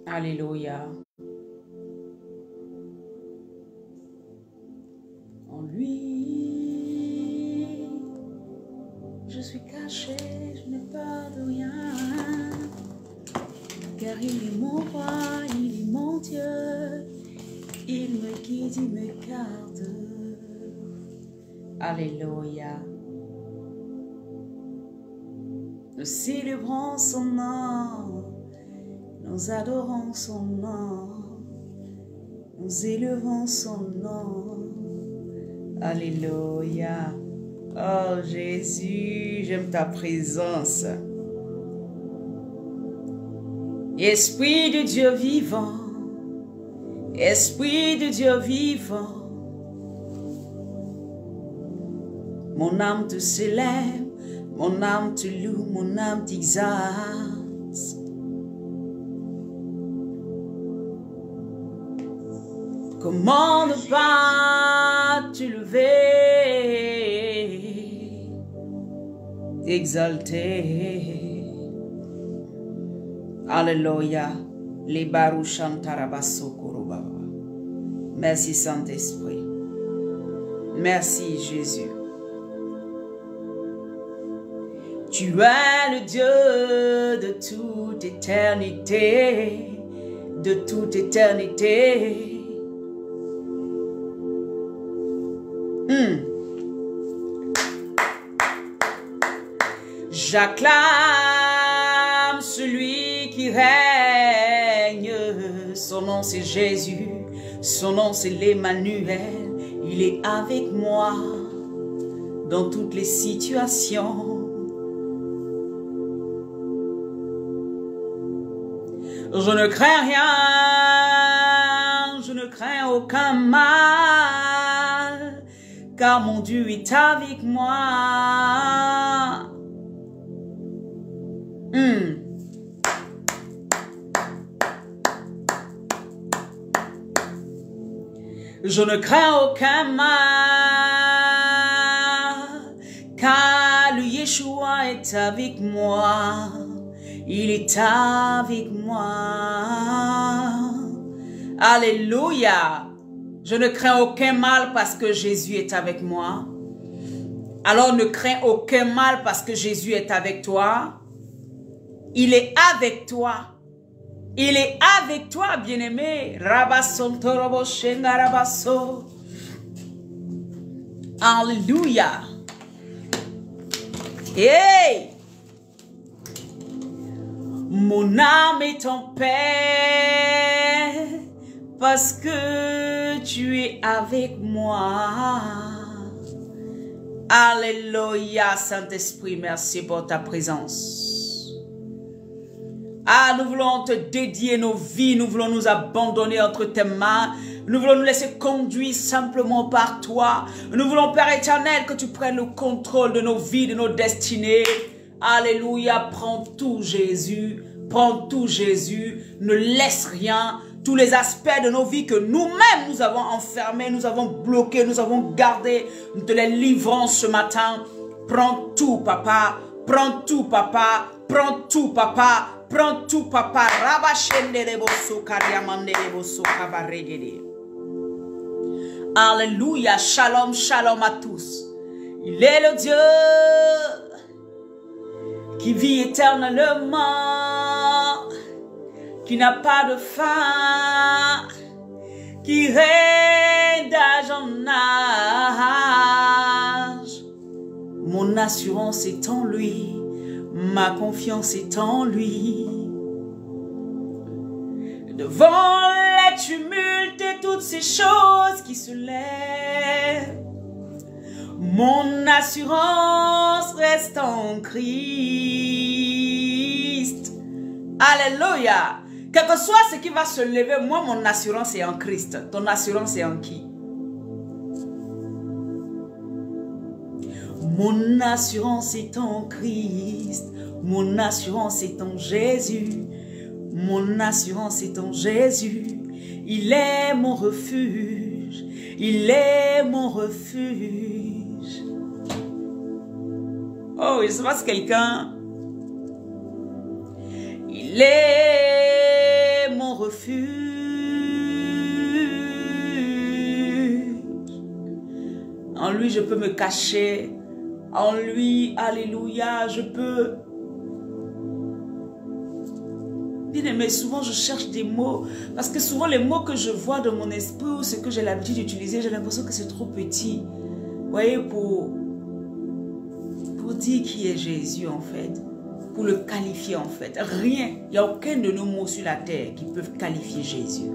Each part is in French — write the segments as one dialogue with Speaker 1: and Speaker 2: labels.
Speaker 1: Alléluia. En lui, je suis caché, je n'ai peur de rien. Car il est mon roi, il est mon Dieu. Il me guide, il me garde. Alléluia. Nous célébrons son nom. Nous adorons son nom. Nous élevons son nom. Alléluia. Oh Jésus, j'aime ta présence. Esprit de Dieu vivant. Esprit de Dieu vivant. Mon âme te célèbre. Mon âme te loue. Mon âme t'exalte. Comment ne pas te lever, exalter. Alléluia. Les barouchantarabasokorobaba. Merci Saint-Esprit. Merci Jésus. Tu es le Dieu de toute éternité. De toute éternité. J'acclame celui qui règne. Son nom c'est Jésus. Son nom c'est l'Emmanuel. Il est avec moi dans toutes les situations. Je ne crains rien. Je ne crains aucun mal. Car mon Dieu est avec moi. Je ne crains aucun mal. Car le Yeshua est avec moi. Il est avec moi. Alléluia. Je ne crains aucun mal parce que Jésus est avec moi. Alors ne crains aucun mal parce que Jésus est avec toi. Il est avec toi. Il est avec toi, bien-aimé. Alléluia. Hey! Mon âme est en paix parce que tu es avec moi. Alléluia, Saint-Esprit, merci pour ta présence. Ah, nous voulons te dédier nos vies, nous voulons nous abandonner entre tes mains. Nous voulons nous laisser conduire simplement par toi. Nous voulons, Père éternel, que tu prennes le contrôle de nos vies, de nos destinées. Alléluia, prends tout Jésus, prends tout Jésus, ne laisse rien. Tous les aspects de nos vies que nous-mêmes nous avons enfermés, nous avons bloqués, nous avons gardés, nous te les livrons ce matin. Prends tout, papa, prends tout, papa, prends tout, papa. Prends tout, papa. Alléluia. Shalom, shalom à tous. Il est le Dieu qui vit éternellement, qui n'a pas de fin, qui règne d'âge en âge. Mon assurance est en lui. Ma confiance est en lui. Devant les tumultes et toutes ces choses qui se lèvent, mon assurance reste en Christ. Alléluia. Quel que soit ce qui va se lever, moi, mon assurance est en Christ. Ton assurance est en qui? Mon assurance est en Christ. Mon assurance est en Jésus. Mon assurance est en Jésus. Il est mon refuge. Il est mon refuge. Oh, il se passe quelqu'un. Il est mon lui, je peux me cacher. En lui, alléluia, je peux... Bien aimé, souvent je cherche des mots, parce que souvent les mots que je vois dans mon esprit, ou ce que j'ai l'habitude d'utiliser, j'ai l'impression que c'est trop petit. Vous voyez, pour dire qui est Jésus en fait, pour le qualifier en fait. Rien, il n'y a aucun de nos mots sur la terre qui peuvent qualifier Jésus.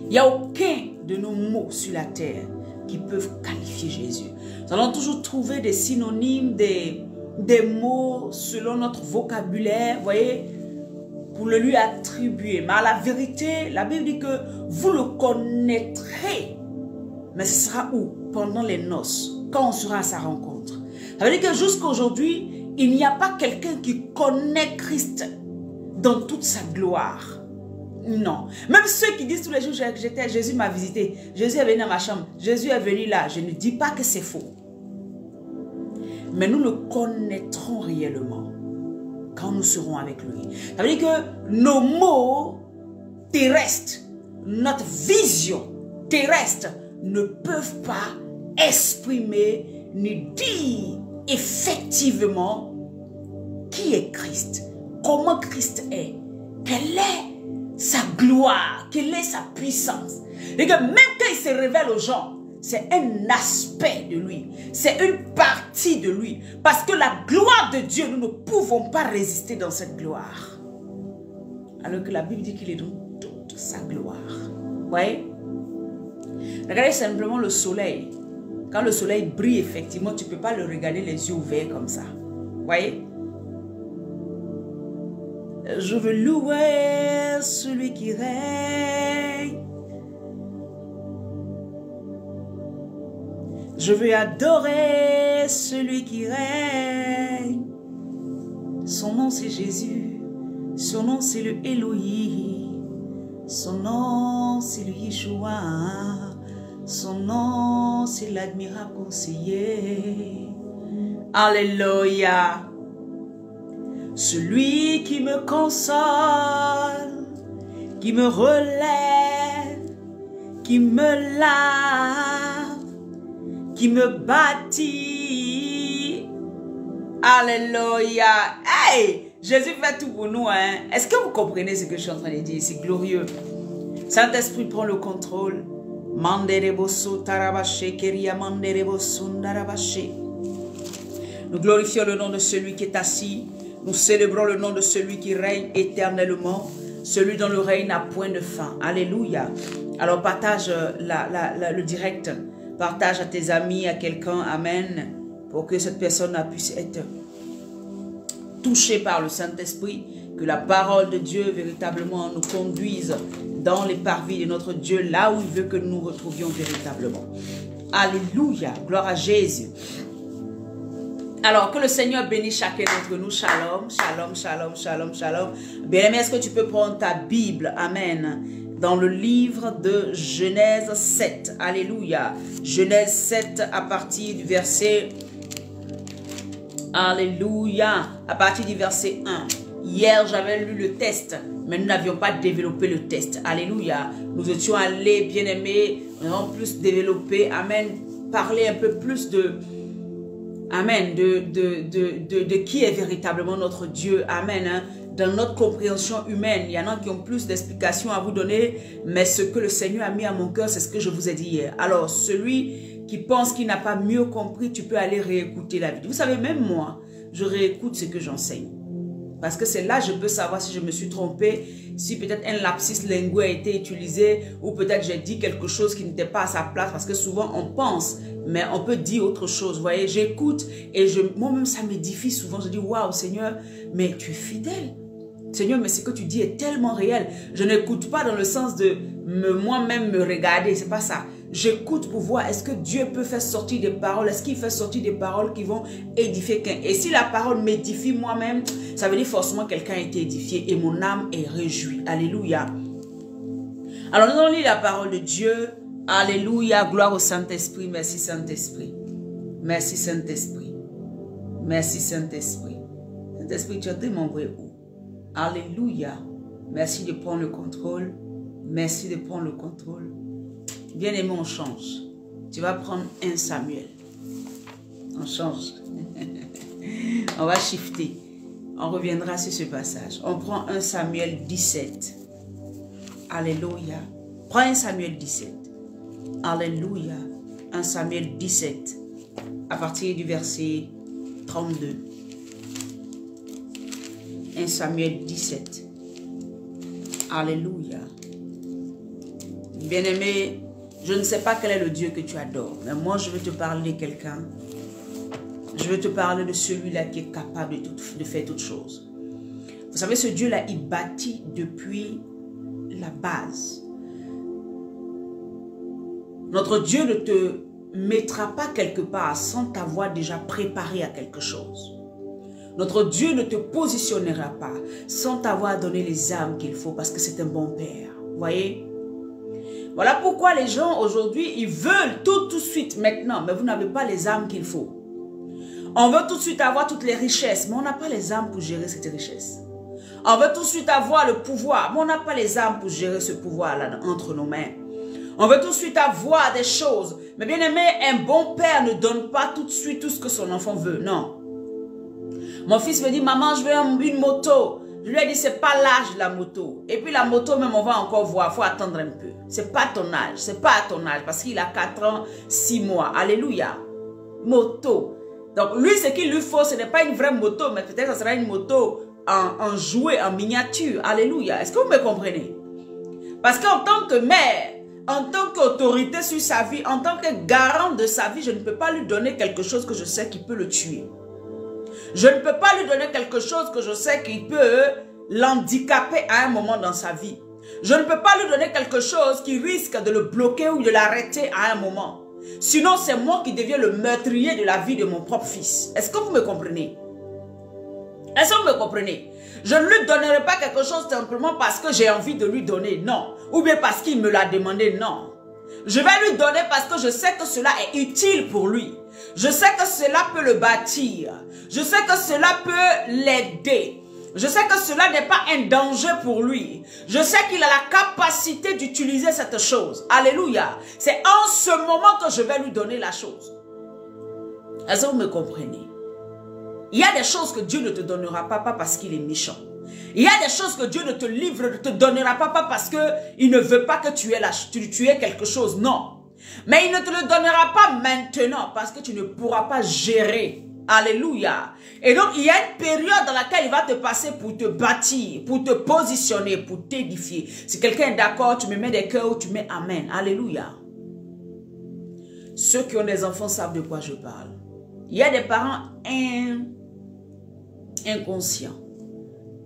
Speaker 1: Il n'y a aucun de nos mots sur la terre qui peuvent qualifier Jésus. Nous allons toujours trouver des synonymes, des mots selon notre vocabulaire, vous voyez, pour le lui attribuer. Mais à la vérité, la Bible dit que vous le connaîtrez. Mais ce sera où? Pendant les noces, quand on sera à sa rencontre. Ça veut dire que jusqu'à aujourd'hui, il n'y a pas quelqu'un qui connaît Christ dans toute sa gloire. Non. Même ceux qui disent tous les jours, Jésus m'a visité, Jésus est venu dans ma chambre, Jésus est venu là. Je ne dis pas que c'est faux. Mais nous le connaîtrons réellement quand nous serons avec lui. Ça veut dire que nos mots terrestres, notre vision terrestre ne peuvent pas exprimer ni dire effectivement qui est Christ, comment Christ est, quelle est sa gloire, quelle est sa puissance. Et que même quand il se révèle aux gens, c'est un aspect de lui, c'est une partie de lui. Parce que la gloire de Dieu, nous ne pouvons pas résister dans cette gloire. Alors que la Bible dit qu'il est dans toute sa gloire. Vous voyez? Regardez simplement le soleil. Quand le soleil brille, effectivement, tu ne peux pas le regarder les yeux ouverts comme ça. Vous voyez? Je veux louer celui qui règne. Je veux adorer celui qui règne. Son nom c'est Jésus. Son nom c'est le Elohim. Son nom c'est le Yeshua. Son nom c'est l'admirable conseiller. Alléluia. Celui qui me console, qui me relève, qui me lave, qui me bâtit. Alléluia. Hey, Jésus fait tout pour nous. Hein? Est-ce que vous comprenez ce que je suis en train de dire? C'est glorieux. Saint-Esprit prend le contrôle. Nous glorifions le nom de celui qui est assis. Nous célébrons le nom de celui qui règne éternellement. Celui dont le règne n'a point de fin. Alléluia. Alors partage le direct. Partage à tes amis, à quelqu'un. Amen. Pour que cette personne puisse être touchée par le Saint-Esprit. Que la parole de Dieu véritablement nous conduise dans les parvis de notre Dieu. Là où il veut que nous nous retrouvions véritablement. Alléluia. Gloire à Jésus. Alors, que le Seigneur bénisse chacun d'entre nous. Shalom, shalom, shalom, shalom, shalom. Bien-aimé, est-ce que tu peux prendre ta Bible? Amen. Dans le livre de Genèse 7. Alléluia. Genèse 7 à partir du verset... Alléluia. À partir du verset 1. Hier, j'avais lu le test, mais nous n'avions pas développé le test. Alléluia. Nous étions allés, bien-aimés, nous avons plus développé. Amen. Parler un peu plus de... Amen, de qui est véritablement notre Dieu. Amen. Hein. Dans notre compréhension humaine, il y en a qui ont plus d'explications à vous donner, mais ce que le Seigneur a mis à mon cœur, c'est ce que je vous ai dit hier. Alors, celui qui pense qu'il n'a pas mieux compris, tu peux aller réécouter la vidéo. Vous savez, même moi, je réécoute ce que j'enseigne. Parce que c'est là que je peux savoir si je me suis trompée, si peut-être un lapsus linguae a été utilisé, ou peut-être j'ai dit quelque chose qui n'était pas à sa place, parce que souvent on pense, mais on peut dire autre chose. Vous voyez, j'écoute et moi-même ça m'édifie souvent. Je dis, waouh Seigneur, mais tu es fidèle. Seigneur, mais ce que tu dis est tellement réel. Je n'écoute pas dans le sens de moi-même me regarder, c'est pas ça. J'écoute pour voir, est-ce que Dieu peut faire sortir des paroles, est-ce qu'il fait sortir des paroles qui vont édifier quelqu'un. Et si la parole m'édifie moi-même, ça veut dire forcément quelqu'un a été édifié et mon âme est réjouie. Alléluia. Alors nous allons lire la parole de Dieu. Alléluia, gloire au Saint-Esprit. Merci Saint-Esprit. Merci Saint-Esprit. Merci Saint-Esprit. Saint-Esprit, tu as été mon vrai où? Alléluia. Merci de prendre le contrôle. Merci de prendre le contrôle. Bien-aimé, on change. Tu vas prendre 1 Samuel. On change. On va shifter. On reviendra sur ce passage. On prend 1 Samuel 17. Alléluia. Prends 1 Samuel 17. Alléluia. 1 Samuel 17. À partir du verset 32. 1 Samuel 17. Alléluia. Bien-aimé, je ne sais pas quel est le Dieu que tu adores, mais moi je veux te parler de quelqu'un. Je veux te parler de celui-là qui est capable de faire toutes choses. Vous savez, ce Dieu-là, il bâtit depuis la base. Notre Dieu ne te mettra pas quelque part sans t'avoir déjà préparé à quelque chose. Notre Dieu ne te positionnera pas sans t'avoir donné les armes qu'il faut parce que c'est un bon Père. Vous voyez? Voilà pourquoi les gens aujourd'hui, ils veulent tout de suite maintenant, mais vous n'avez pas les armes qu'il faut. On veut tout de suite avoir toutes les richesses, mais on n'a pas les armes pour gérer cette richesse. On veut tout de suite avoir le pouvoir, mais on n'a pas les armes pour gérer ce pouvoir-là entre nos mains. On veut tout de suite avoir des choses. Mais bien aimé, un bon père ne donne pas tout de suite tout ce que son enfant veut. Non. Mon fils me dit, maman, je veux une moto. Je lui ai dit, c'est pas l'âge de la moto. Et puis la moto, même, on va encore voir. Il faut attendre un peu. C'est pas ton âge. C'est pas à ton âge. Parce qu'il a 4 ans, 6 mois. Alléluia. Moto. Donc lui, ce qu'il lui faut, ce n'est pas une vraie moto, mais peut-être que ce sera une moto en jouet, en miniature. Alléluia. Est-ce que vous me comprenez? Parce qu'en tant que mère, en tant qu'autorité sur sa vie, en tant que garant de sa vie, je ne peux pas lui donner quelque chose que je sais qui peut le tuer. Je ne peux pas lui donner quelque chose que je sais qui peut l'handicaper à un moment dans sa vie. Je ne peux pas lui donner quelque chose qui risque de le bloquer ou de l'arrêter à un moment. Sinon, c'est moi qui deviens le meurtrier de la vie de mon propre fils. Est-ce que vous me comprenez? Est-ce que vous me comprenez? Je ne lui donnerai pas quelque chose simplement parce que j'ai envie de lui donner, non. Ou bien parce qu'il me l'a demandé, non. Je vais lui donner parce que je sais que cela est utile pour lui. Je sais que cela peut le bâtir. Je sais que cela peut l'aider. Je sais que cela n'est pas un danger pour lui. Je sais qu'il a la capacité d'utiliser cette chose. Alléluia. C'est en ce moment que je vais lui donner la chose. Est-ce que vous me comprenez? Il y a des choses que Dieu ne te donnera pas parce qu'il est méchant. Il y a des choses que Dieu ne te livre, ne te donnera pas parce qu'il ne veut pas que tu aies quelque chose. Non. Mais il ne te le donnera pas maintenant parce que tu ne pourras pas gérer. Alléluia. Et donc, il y a une période dans laquelle il va te passer pour te bâtir, pour te positionner, pour t'édifier. Si quelqu'un est d'accord, tu me mets des cœurs ou tu mets Amen. Alléluia. Ceux qui ont des enfants savent de quoi je parle. Il y a des parents inconscients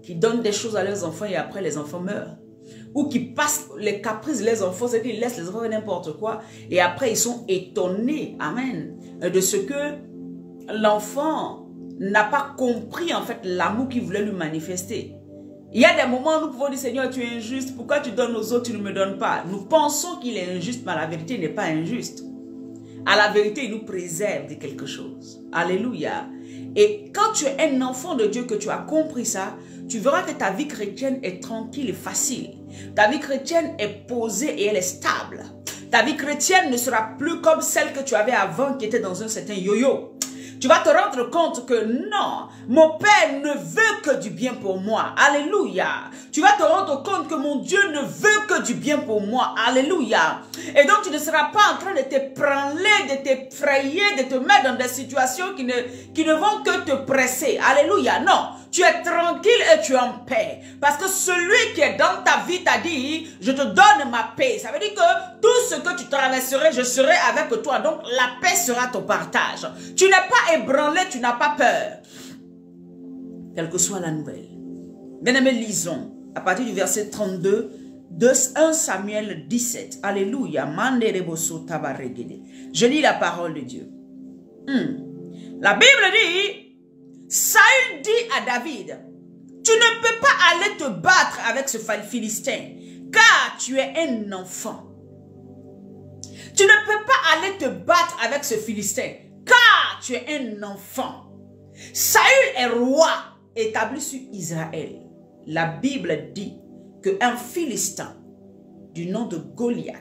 Speaker 1: qui donnent des choses à leurs enfants et après les enfants meurent. Ou qui passent les caprices des enfants, c'est qu'ils laissent les enfants faire n'importe quoi et après ils sont étonnés, amen, de ce que l'enfant n'a pas compris en fait l'amour qu'il voulait lui manifester. Il y a des moments où nous pouvons dire, Seigneur, tu es injuste, pourquoi tu donnes aux autres, tu ne me donnes pas? Nous pensons qu'il est injuste, mais la vérité n'est pas injuste. À la vérité, il nous préserve de quelque chose. Alléluia. Et quand tu es un enfant de Dieu, que tu as compris ça, tu verras que ta vie chrétienne est tranquille et facile. Ta vie chrétienne est posée et elle est stable. Ta vie chrétienne ne sera plus comme celle que tu avais avant qui était dans un certain yo-yo. Tu vas te rendre compte que non, mon Père ne veut que du bien pour moi. Alléluia. Tu vas te rendre compte que mon Dieu ne veut que du bien pour moi. Alléluia. Et donc tu ne seras pas en train de t'ébranler, de t'effrayer, de te mettre dans des situations qui ne vont que te presser. Alléluia. Non. Tu es tranquille et tu es en paix. Parce que celui qui est dans ta vie t'a dit, je te donne ma paix. Ça veut dire que tout ce que tu traverserais, je serai avec toi. Donc la paix sera ton partage. Tu n'es pas ébranlé, tu n'as pas peur. Quelle que soit la nouvelle. Bien-aimés, lisons à partir du verset 32 de 1 Samuel 17. Alléluia. Je lis la parole de Dieu. La Bible dit, Saül dit à David, tu ne peux pas aller te battre avec ce Philistin, car tu es un enfant. Tu ne peux pas aller te battre avec ce Philistin, car tu es un enfant. Saül est roi établi sur Israël. La Bible dit qu'un Philistin du nom de Goliath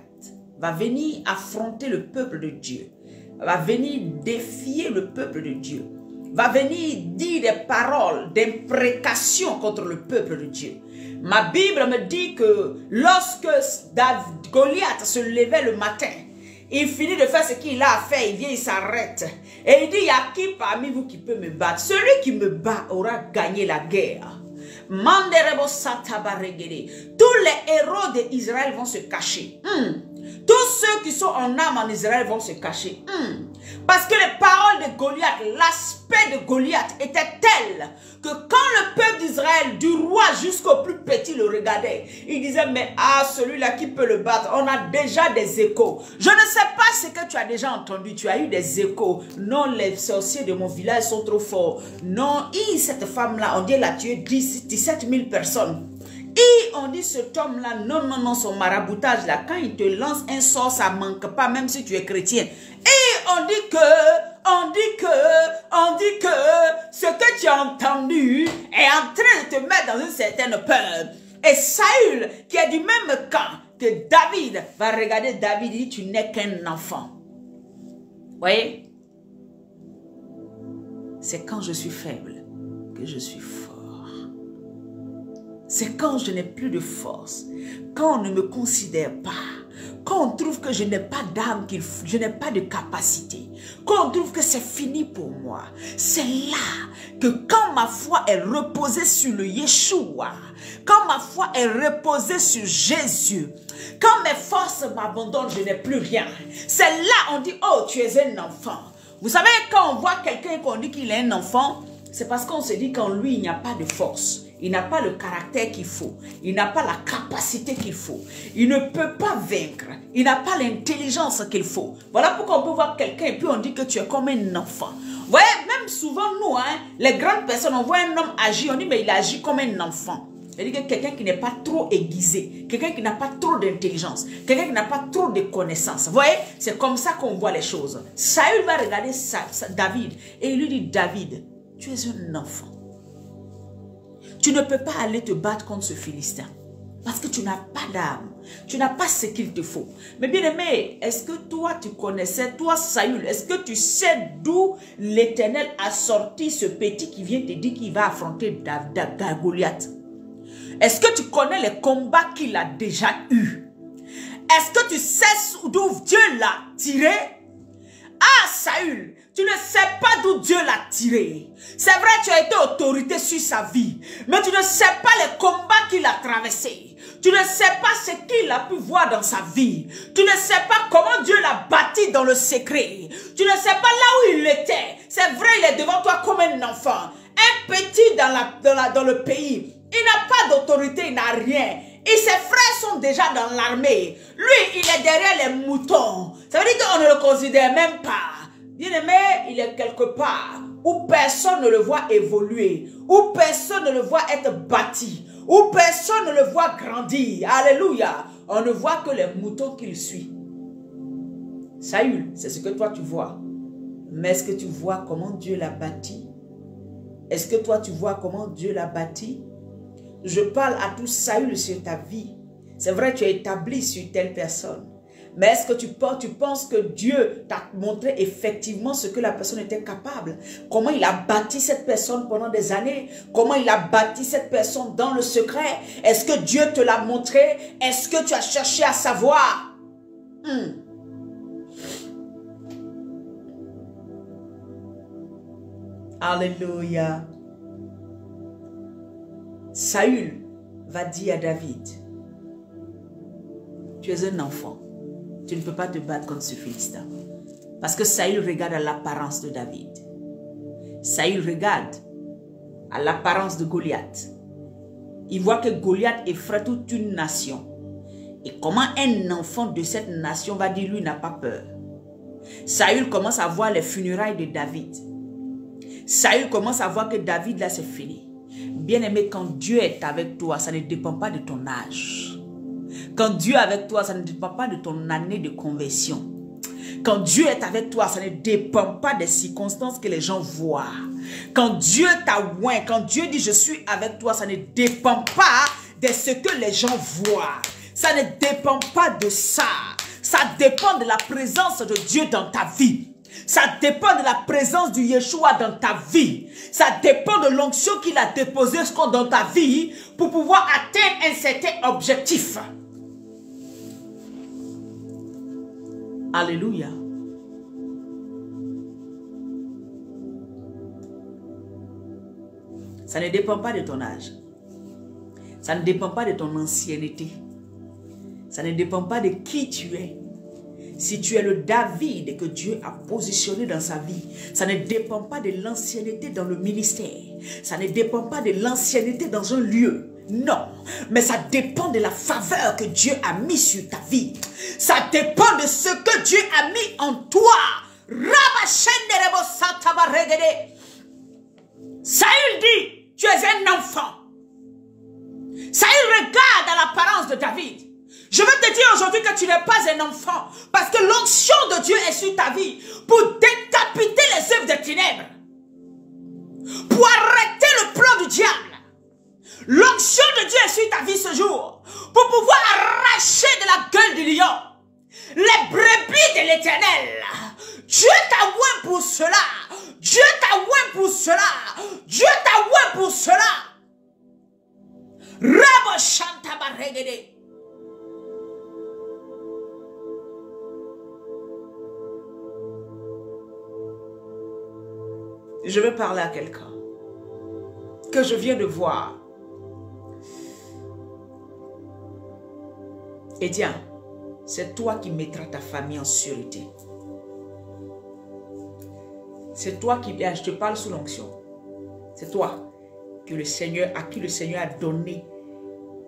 Speaker 1: va venir affronter le peuple de Dieu, va venir défier le peuple de Dieu, va venir dire des paroles d'imprécation contre le peuple de Dieu. Ma Bible me dit que lorsque Goliath se levait le matin, il finit de faire ce qu'il a à faire, il vient, il s'arrête. Et il dit, il y a qui parmi vous qui peut me battre? Celui qui me bat aura gagné la guerre. Tous les héros d'Israël vont se cacher. Tous ceux qui sont en âme en Israël vont se cacher. Parce que les paroles de Goliath, l'aspect de Goliath était tel que quand le peuple d'Israël, du roi jusqu'au plus petit, le regardait, il disait, mais celui-là qui peut le battre, on a déjà des échos. Je ne sais pas ce que tu as déjà entendu, tu as eu des échos. Non, les sorciers de mon village sont trop forts. Non, cette femme-là, on dit, elle a tué 17 000 personnes. Et on dit cet homme-là, non, son maraboutage là, quand il te lance un sort, ça ne manque pas, même si tu es chrétien. Et on dit que ce que tu as entendu est en train de te mettre dans une certaine peur. Et Saül, qui est du même camp que David, va regarder David et dit, tu n'es qu'un enfant. Vous voyez? C'est quand je suis faible que je suis fort. C'est quand je n'ai plus de force, quand on ne me considère pas, quand on trouve que je n'ai pas d'âme, je n'ai pas de capacité, quand on trouve que c'est fini pour moi. C'est là que quand ma foi est reposée sur le Yeshua, quand ma foi est reposée sur Jésus, quand mes forces m'abandonnent, je n'ai plus rien. C'est là on dit, oh, tu es un enfant. Vous savez, quand on voit quelqu'un qu'on dit qu'il est un enfant, c'est parce qu'on se dit qu'en lui, il n'y a pas de force. Il n'a pas le caractère qu'il faut. Il n'a pas la capacité qu'il faut. Il ne peut pas vaincre. Il n'a pas l'intelligence qu'il faut. Voilà pourquoi on peut voir quelqu'un et puis on dit que tu es comme un enfant. Vous voyez, même souvent nous, les grandes personnes, on voit un homme agir, on dit mais il agit comme un enfant. C'est-à-dire que quelqu'un qui n'est pas trop aiguisé, quelqu'un qui n'a pas trop d'intelligence, quelqu'un qui n'a pas trop de connaissances. Vous voyez, c'est comme ça qu'on voit les choses. Saül va regarder David et il lui dit, David, tu es un enfant. Tu ne peux pas aller te battre contre ce Philistin. Parce que tu n'as pas d'âme. Tu n'as pas ce qu'il te faut. Mais bien aimé, est-ce que toi tu connaissais, toi Saül, est-ce que tu sais d'où l'Éternel a sorti ce petit qui vient te dire qu'il va affronter Goliath? Est-ce que tu connais les combats qu'il a déjà eus? Est-ce que tu sais d'où Dieu l'a tiré? Ah Saül, tu ne sais pas d'où Dieu l'a tiré. C'est vrai, tu as été autorité sur sa vie, mais tu ne sais pas les combats qu'il a traversés. Tu ne sais pas ce qu'il a pu voir dans sa vie. Tu ne sais pas comment Dieu l'a bâti dans le secret. Tu ne sais pas là où il était. C'est vrai, il est devant toi comme un enfant. Un petit dans le pays. Il n'a pas d'autorité, il n'a rien. Et ses frères sont déjà dans l'armée. Lui, il est derrière les moutons. Ça veut dire qu'on ne le considère même pas. Bien aimé, il est quelque part où personne ne le voit évoluer, où personne ne le voit être bâti, où personne ne le voit grandir. Alléluia. On ne voit que les moutons qu'il suit. Saül, c'est ce que toi tu vois. Mais est-ce que tu vois comment Dieu l'a bâti? Est-ce que toi tu vois comment Dieu l'a bâti? Je parle à tout Saül sur ta vie. C'est vrai, tu es établi sur telle personne. Mais est-ce que tu penses que Dieu t'a montré effectivement ce que la personne était capable? Comment il a bâti cette personne pendant des années? Comment il a bâti cette personne dans le secret? Est-ce que Dieu te l'a montré? Est-ce que tu as cherché à savoir? Alléluia. Saül va dire à David, tu es un enfant. Tu ne peux pas te battre contre ce Philistin. Parce que Saül regarde à l'apparence de David. Saül regarde à l'apparence de Goliath. Il voit que Goliath effraie toute une nation. Et comment un enfant de cette nation va dire lui n'a pas peur? Saül commence à voir les funérailles de David. Saül commence à voir que David là c'est fini. Bien aimé, quand Dieu est avec toi, ça ne dépend pas de ton âge. Quand Dieu est avec toi, ça ne dépend pas de ton année de conversion. Quand Dieu est avec toi, ça ne dépend pas des circonstances que les gens voient. Quand Dieu t'a oint, quand Dieu dit je suis avec toi, ça ne dépend pas de ce que les gens voient. Ça ne dépend pas de ça. Ça dépend de la présence de Dieu dans ta vie. Ça dépend de la présence du Yeshua dans ta vie. Ça dépend de l'onction qu'il a déposée dans ta vie pour pouvoir atteindre un certain objectif. Alléluia. Ça ne dépend pas de ton âge. Ça ne dépend pas de ton ancienneté. Ça ne dépend pas de qui tu es. Si tu es le David que Dieu a positionné dans sa vie, ça ne dépend pas de l'ancienneté dans le ministère. Ça ne dépend pas de l'ancienneté dans un lieu. Non, mais ça dépend de la faveur que Dieu a mis sur ta vie. Ça dépend de ce que Dieu a mis en toi. Saül dit, tu es un enfant. Saül regarde à l'apparence de David. Je veux te dire aujourd'hui que tu n'es pas un enfant parce que l'onction de Dieu est sur ta vie pour décapiter les œuvres des ténèbres, pour arrêter le plan du diable. L'onction de Dieu est sur ta vie ce jour pour pouvoir arracher de la gueule du lion les brebis de l'Éternel. Dieu t'a oint pour cela. Dieu t'a oint pour cela. Dieu t'a oint pour cela. Rabo Shanta Baregede. Je veux parler à quelqu'un que je viens de voir. Et tiens, c'est toi qui mettras ta famille en sûreté. C'est toi qui, je te parle sous l'onction. C'est toi que le Seigneur, à qui le Seigneur a donné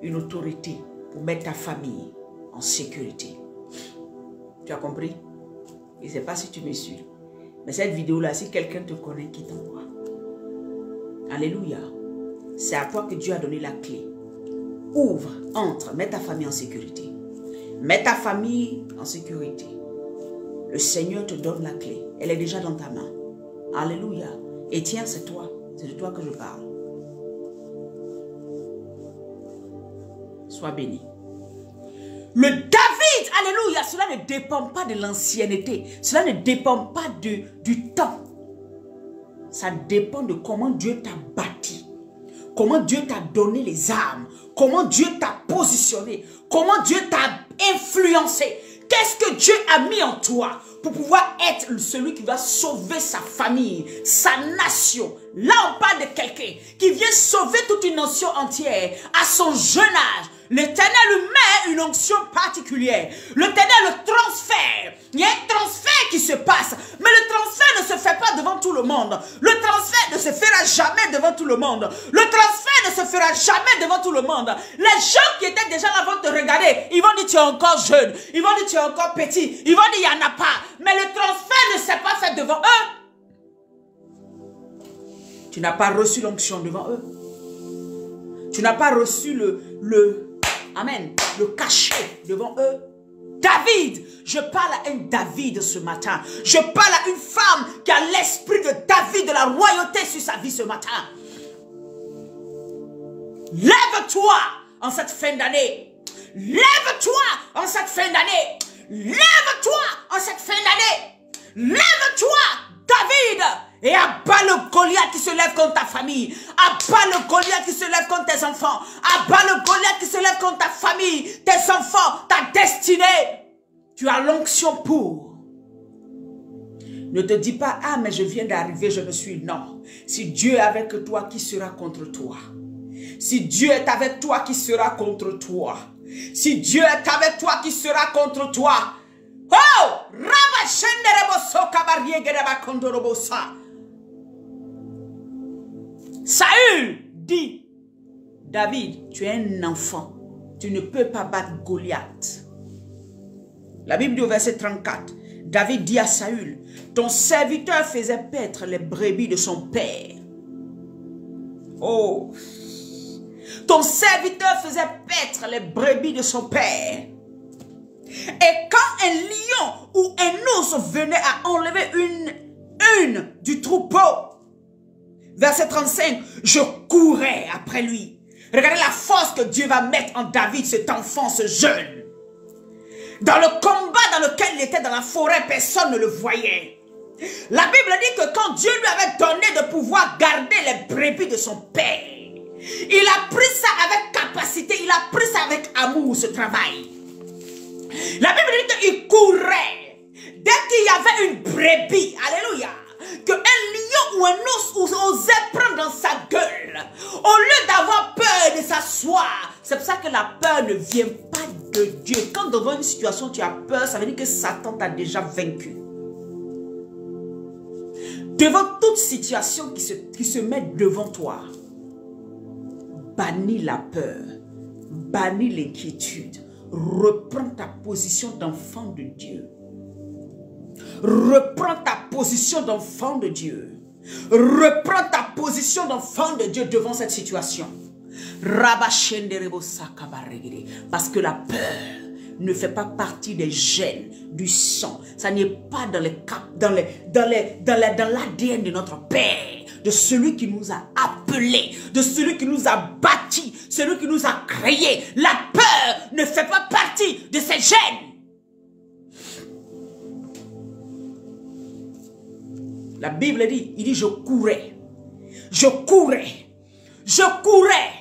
Speaker 1: une autorité pour mettre ta famille en sécurité. Tu as compris? Je ne sais pas si tu me suis. Mais cette vidéo-là, si quelqu'un te connaît, qui t'envoie. Alléluia. C'est à toi que Dieu a donné la clé. Ouvre, entre, mets ta famille en sécurité. Mets ta famille en sécurité. Le Seigneur te donne la clé. Elle est déjà dans ta main. Alléluia. Et tiens, c'est toi. C'est de toi que je parle. Sois béni. Le David, alléluia, cela ne dépend pas de l'ancienneté. Cela ne dépend pas du temps. Ça dépend de comment Dieu t'a bâti. Comment Dieu t'a donné les armes. Comment Dieu t'a positionné. Comment Dieu t'a influencé. Qu'est-ce que Dieu a mis en toi pour pouvoir être celui qui va sauver sa famille, sa nation. Là, on parle de quelqu'un qui vient sauver toute une nation entière à son jeune âge. L'Éternel lui met une onction particulière. L'Éternel le transfère. Il y a un transfert qui se passe. Mais le transfert ne se fait pas devant tout le monde. Le transfert ne se fera jamais devant tout le monde. Le transfert ne se fera jamais devant tout le monde. Les gens qui étaient déjà là vont te regarder. Ils vont dire tu es encore jeune. Ils vont dire tu es encore petit. Ils vont dire il n'y en a pas. Mais le transfert ne s'est pas fait devant eux. Tu n'as pas reçu l'onction devant eux. Tu n'as pas reçu Amen, le cachet devant eux. David, je parle à un David ce matin. Je parle à une femme qui a l'esprit de David, de la royauté sur sa vie ce matin. Lève-toi en cette fin d'année. Lève-toi en cette fin d'année. Lève-toi en cette fin d'année. Lève-toi, David. Et abat le Goliath qui se lève contre ta famille. Abat le Goliath qui se lève contre tes enfants. Abat le Goliath qui se lève contre ta famille, tes enfants, ta destinée. Tu as l'onction pour. Ne te dis pas, ah mais je viens d'arriver, je me suis. Non. Si Dieu est avec toi, qui sera contre toi? Si Dieu est avec toi, qui sera contre toi? Si Dieu est avec toi, qui sera contre toi? Oh! Saül dit, David, tu es un enfant. Tu ne peux pas battre Goliath. La Bible dit au verset 34, David dit à Saül, ton serviteur faisait paître les brebis de son père. Oh! Ton serviteur faisait paître les brebis de son père. Et quand un lion ou un ours venait à enlever une du troupeau, verset 35, je courais après lui. Regardez la force que Dieu va mettre en David, cet enfant, ce jeune. Dans le combat dans lequel il était dans la forêt, personne ne le voyait. La Bible dit que quand Dieu lui avait donné de pouvoir garder les brebis de son père, il a pris ça avec capacité, il a pris ça avec amour, ce travail. La Bible dit qu'il courait. Dès qu'il y avait une brebis, alléluia, qu'un lion ou un ours osait prendre dans sa gueule, au lieu d'avoir peur de s'asseoir, c'est pour ça que la peur ne vient pas de Dieu. Quand devant une situation tu as peur, ça veut dire que Satan t'a déjà vaincu. Devant toute situation qui se met devant toi, bannis la peur, bannis l'inquiétude, reprends ta position d'enfant de Dieu. Reprends ta position d'enfant de Dieu. Reprends ta position d'enfant de Dieu devant cette situation. Parce que la peur ne fait pas partie des gènes, du sang. Ça n'est pas dans l'ADN de notre Père, de celui qui nous a appelés, de celui qui nous a bâtis, celui qui nous a créés. La peur ne fait pas partie de ces gènes. La Bible dit, il dit je courais, je courais, je courais.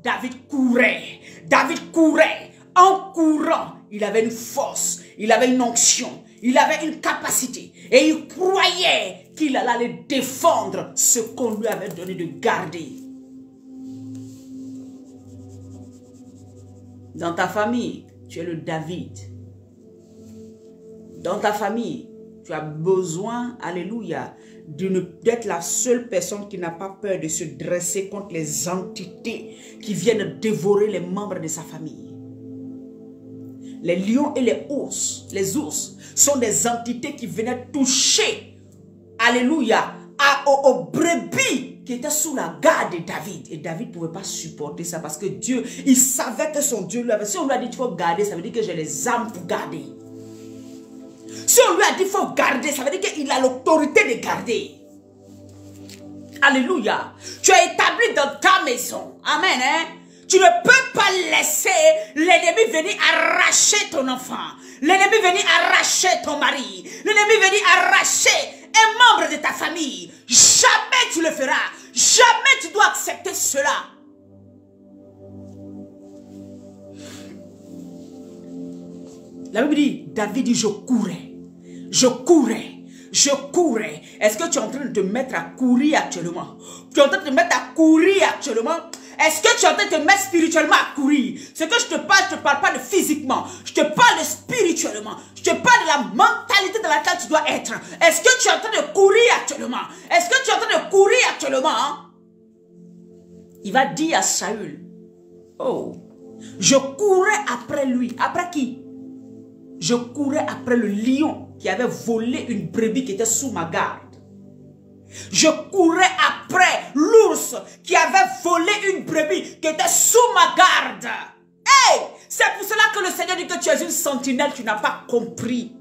Speaker 1: David courait, David courait. En courant, il avait une force, il avait une onction, il avait une capacité. Et il croyait qu'il allait défendre ce qu'on lui avait donné de garder. Dans ta famille, tu es le David. Dans ta famille, tu as besoin, alléluia, d'être la seule personne qui n'a pas peur de se dresser contre les entités qui viennent dévorer les membres de sa famille. Les lions et les ours sont des entités qui venaient toucher, alléluia, aux brebis qui étaient sous la garde de David. Et David ne pouvait pas supporter ça parce que Dieu, il savait que son Dieu lui avait... Si on lui a dit il faut garder, ça veut dire que j'ai les âmes pour garder. Si on lui a dit il faut garder, ça veut dire qu'il a l'autorité de garder. Alléluia. Tu es établi dans ta maison. Amen. Hein? Tu ne peux pas laisser l'ennemi venir arracher ton enfant. L'ennemi venir arracher ton mari. L'ennemi venir arracher un membre de ta famille. Jamais tu le feras. Jamais tu dois accepter cela. La Bible dit, David dit, je courais. Je courais. Je courais. Est-ce que tu es en train de te mettre à courir actuellement? Tu es en train de te mettre à courir actuellement? Est-ce que tu es en train de te mettre spirituellement à courir? Ce que je te parle pas de physiquement. Je te parle de spirituellement. Je te parle de la mentalité dans laquelle tu dois être. Est-ce que tu es en train de courir actuellement? Est-ce que tu es en train de courir actuellement? Il va dire à Saül, oh, je courais après lui. Après qui? Je courais après le lion qui avait volé une brebis qui était sous ma garde. Je courais après l'ours qui avait volé une brebis qui était sous ma garde. Hey, c'est pour cela que le Seigneur dit que tu es une sentinelle, tu n'as pas compris.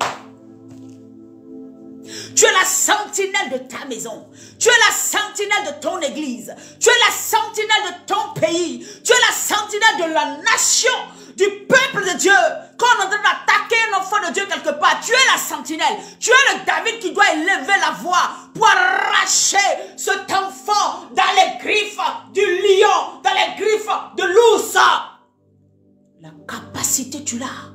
Speaker 1: Tu es la sentinelle de ta maison. Tu es la sentinelle de ton église. Tu es la sentinelle de ton pays. Tu es la sentinelle de la nation, du peuple de Dieu. Quand on est en train d'attaquer un enfant de Dieu quelque part, tu es la sentinelle. Tu es le David qui doit élever la voix pour arracher cet enfant dans les griffes du lion, dans les griffes de l'ours. La capacité, tu l'as.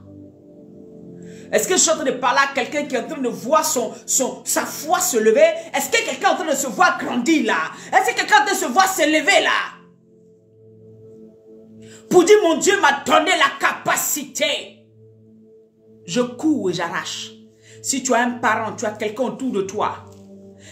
Speaker 1: Est-ce que je suis en train de parler à quelqu'un qui est en train de voir sa foi se lever? Est-ce que quelqu'un est en train de se voir grandir là? Est-ce que quelqu'un est en train de se voir s'élever là? Pour dire, mon Dieu m'a donné la capacité. Je cours et j'arrache. Si tu as un parent, tu as quelqu'un autour de toi.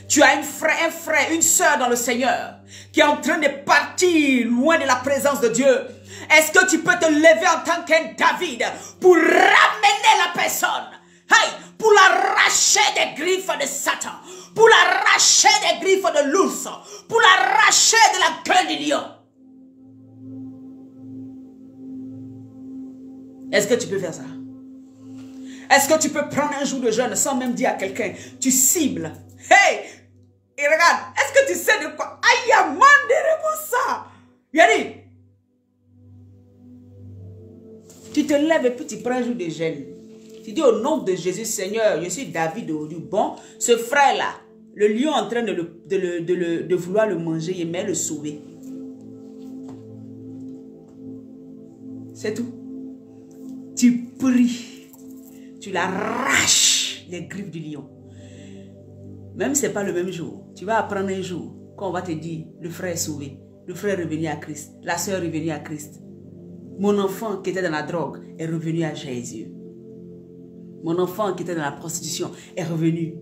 Speaker 1: Tu as un frère, une soeur dans le Seigneur qui est en train de partir loin de la présence de Dieu. Est-ce que tu peux te lever en tant qu'un David pour ramener la personne, hey, pour l'arracher des griffes de Satan, pour l'arracher des griffes de l'ours, pour l'arracher de la gueule du lion? Est-ce que tu peux faire ça? Est-ce que tu peux prendre un jour de jeûne sans même dire à quelqu'un, tu cibles, hey, et regarde, est-ce que tu sais de quoi? Aïe, ça. Yannick, tu te lèves et puis tu prends un jour de jeûne. Tu dis au nom de Jésus, Seigneur, je suis David du bon. Ce frère-là, le lion est en train de vouloir le manger, il aimait le sauver. C'est tout. Tu pries. Tu l'arraches les griffes du lion. Même si ce n'est pas le même jour. Tu vas apprendre un jour quand on va te dire, le frère est sauvé. Le frère est revenu à Christ. La soeur est revenue à Christ. Mon enfant qui était dans la drogue est revenu à Jésus. Mon enfant qui était dans la prostitution est revenu.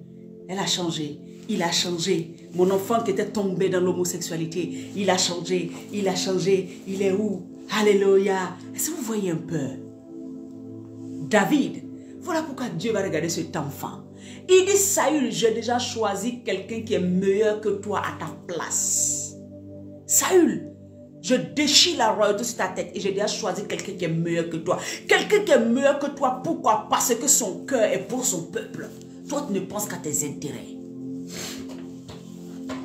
Speaker 1: Elle a changé. Il a changé. Mon enfant qui était tombé dans l'homosexualité, il a changé. Il a changé. Il est où? Alléluia. Est-ce que vous voyez un peu? David, voilà pourquoi Dieu va regarder cet enfant. Il dit, Saül, j'ai déjà choisi quelqu'un qui est meilleur que toi à ta place. Saül, je déchire la royauté sur ta tête et j'ai déjà choisi quelqu'un qui est meilleur que toi. Quelqu'un qui est meilleur que toi, pourquoi? Parce que son cœur est pour son peuple. Toi, tu ne penses qu'à tes intérêts.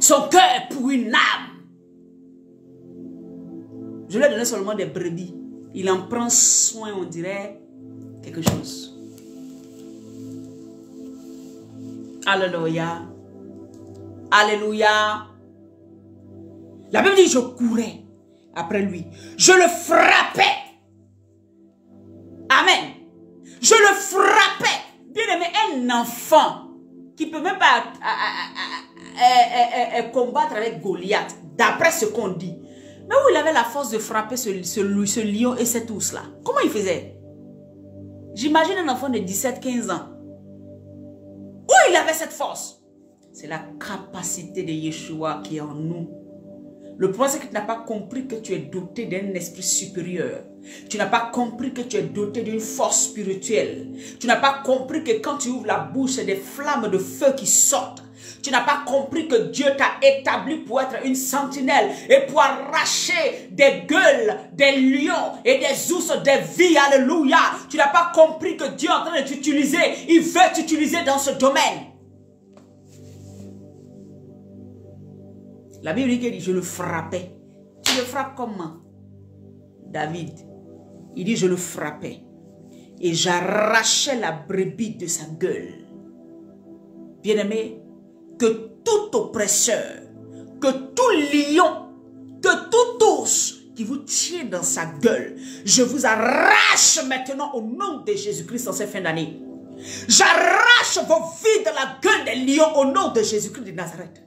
Speaker 1: Son cœur est pour une âme. Je lui ai donné seulement des brebis. Il en prend soin, on dirait, quelque chose. Alléluia. Alléluia. La Bible dit, je courais après lui. Je le frappais. Amen. Je le frappais. Bien aimé, un enfant qui ne peut même pas combattre avec Goliath, d'après ce qu'on dit. Mais où il avait la force de frapper ce lion et cet ours-là? Comment il faisait? J'imagine un enfant de 17-15 ans. Où il avait cette force? C'est la capacité de Yeshua qui est en nous. Le problème, c'est que tu n'as pas compris que tu es doté d'un esprit supérieur. Tu n'as pas compris que tu es doté d'une force spirituelle. Tu n'as pas compris que quand tu ouvres la bouche, c'est des flammes de feu qui sortent. Tu n'as pas compris que Dieu t'a établi pour être une sentinelle et pour arracher des gueules, des lions et des ours, des vies. Alléluia. Tu n'as pas compris que Dieu est en train de t'utiliser. Il veut t'utiliser dans ce domaine. La Bible dit, je le frappais. Tu le frappes comment? David, il dit, je le frappais. Et j'arrachais la brebis de sa gueule. Bien-aimé, que tout oppresseur, que tout lion, que tout ours qui vous tient dans sa gueule, je vous arrache maintenant au nom de Jésus-Christ en cette fin d'année. J'arrache vos vies de la gueule des lions au nom de Jésus-Christ de Nazareth.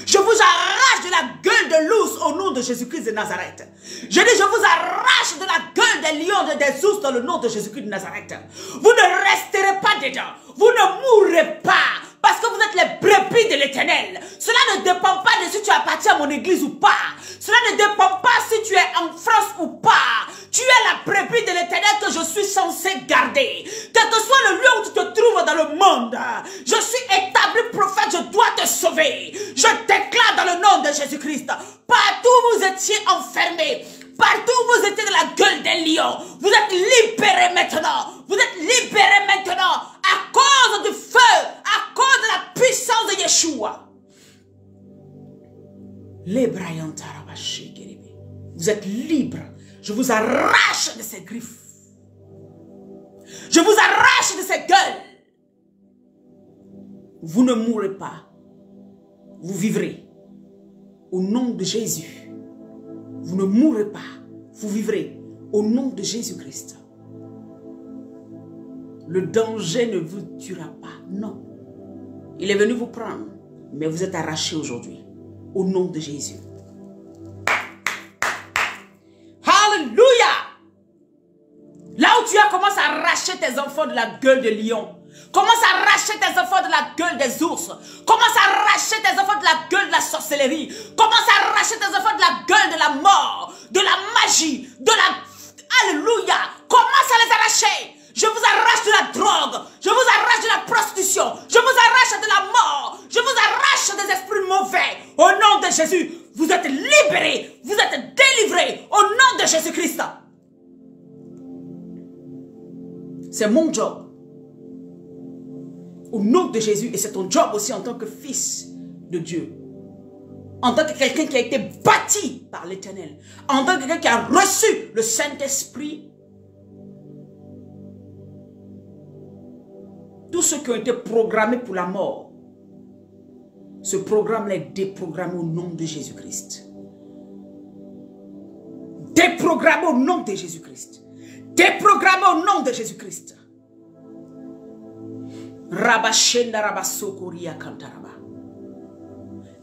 Speaker 1: Je vous arrache de la gueule de l'ours au nom de Jésus-Christ de Nazareth. Je dis, je vous arrache de la gueule des lions et des ours dans le nom de Jésus-Christ de Nazareth. Vous ne resterez pas dedans. Vous ne mourrez pas. Parce que vous êtes les brebis de l'Éternel. Cela ne dépend pas de si tu appartiens à mon église ou pas. Cela ne dépend pas si tu es en France ou pas. Tu es la brebis de l'Éternel que je suis censé garder. Quel que soit le lieu où tu te trouves dans le monde, je suis établi prophète, je dois te sauver. Je déclare dans le nom de Jésus-Christ. Partout où vous étiez enfermés, partout où vous étiez dans la gueule des lions, vous êtes libérés maintenant. Vous êtes libérés maintenant à cause du feu, à cause de la puissance de Yeshua. Vous êtes libres. Je vous arrache de ces griffes. Je vous arrache de ces gueules. Vous ne mourrez pas. Vous vivrez. Au nom de Jésus. Vous ne mourrez pas. Vous vivrez. Au nom de Jésus-Christ. Le danger ne vous tuera pas. Non. Il est venu vous prendre. Mais vous êtes arrachés aujourd'hui. Au nom de Jésus. Alléluia. Là où tu as commencé à arracher tes enfants de la gueule de lion. Commence à arracher tes enfants de la gueule des ours. Commence à arracher tes enfants de la gueule de la sorcellerie. Commence à arracher tes enfants de la gueule de la mort. De la magie. De la... Alléluia. Commence à les arracher. Je vous arrache de la drogue. Je vous arrache de la prostitution. Je vous arrache de la mort. Je vous arrache des esprits mauvais. Au nom de Jésus, vous êtes libérés. Vous êtes délivrés. Au nom de Jésus-Christ. C'est mon job. Au nom de Jésus. Et c'est ton job aussi en tant que fils de Dieu. En tant que quelqu'un qui a été bâti par l'Éternel. En tant que quelqu'un qui a reçu le Saint-Esprit. ceux qui ont été programmés pour la mort, ce programme-là est déprogrammé au nom de Jésus-Christ. Déprogrammé au nom de Jésus-Christ. Déprogrammé au nom de Jésus-Christ. Rabashenda rabasokoria kantaraba.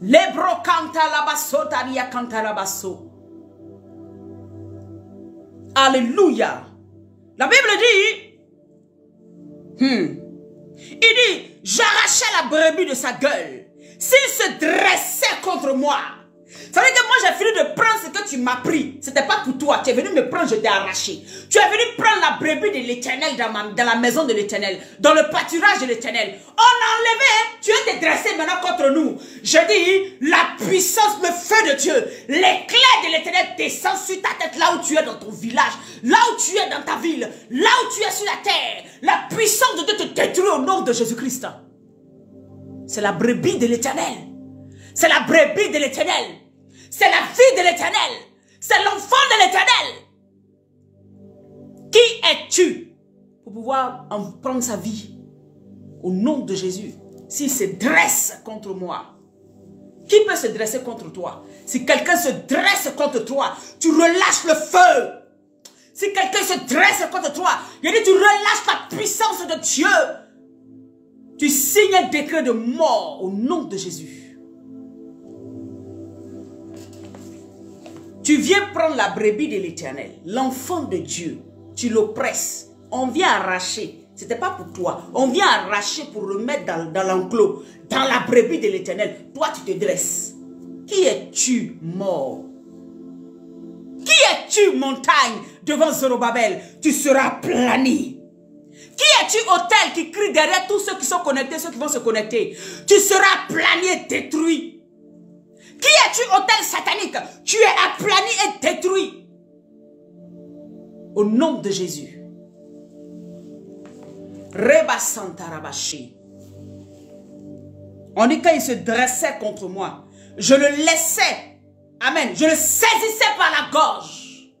Speaker 1: Lebro kanta labaso taria kantarabaso. Alléluia. La Bible dit, il dit, j'arrachais la brebis de sa gueule. S'il se dressait contre moi. Ça veut dire que moi j'ai fini de prendre ce que tu m'as pris. Ce n'était pas pour toi. Tu es venu me prendre, je t'ai arraché. Tu es venu prendre la brebis de l'Éternel dans la maison de l'Éternel, dans le pâturage de l'Éternel. On a enlevé, tu es dressé maintenant contre nous. Je dis, la puissance, le feu de Dieu, l'éclair de l'Éternel descend sur ta tête, là où tu es dans ton village, là où tu es dans ta ville, là où tu es sur la terre. La puissance de Dieu te détruit au nom de Jésus-Christ. C'est la brebis de l'Éternel. C'est la brebis de l'Éternel. C'est la fille de l'Éternel. C'est l'enfant de l'Éternel. Qui es-tu pour pouvoir en prendre sa vie au nom de Jésus? S'il se dresse contre moi, qui peut se dresser contre toi? Si quelqu'un se dresse contre toi, tu relâches le feu. Si quelqu'un se dresse contre toi, il dit tu relâches la puissance de Dieu. Tu signes un décret de mort au nom de Jésus. Tu viens prendre la brebis de l'Éternel, l'enfant de Dieu. Tu l'oppresses. On vient arracher. Ce n'était pas pour toi. On vient arracher pour remettre dans l'enclos, dans la brebis de l'Éternel. Toi, tu te dresses. Qui es-tu, mort? Qui es-tu, montagne, devant Zorobabel? Tu seras plani. Qui es-tu, hôtel, qui crie derrière tous ceux qui sont connectés, ceux qui vont se connecter? Tu seras plani et détruit. Qui es-tu, hôtel satanique? Tu es aplani et détruit. Au nom de Jésus. Reba Santa Rabashi. On dit quand il se dressait contre moi, je le laissais. Amen. Je le saisissais par la gorge.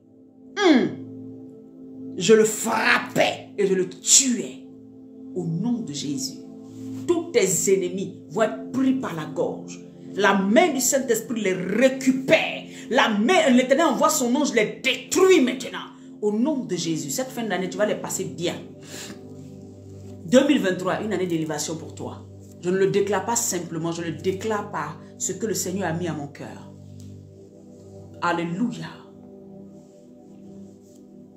Speaker 1: Je le frappais et je le tuais. Au nom de Jésus. Tous tes ennemis vont être pris par la gorge. La main du Saint-Esprit les récupère. La main, l'Éternel envoie son ange, les détruit maintenant. Au nom de Jésus, cette fin d'année, tu vas les passer bien. 2023, une année d'élévation pour toi. Je ne le déclare pas simplement, je le déclare par ce que le Seigneur a mis à mon cœur. Alléluia.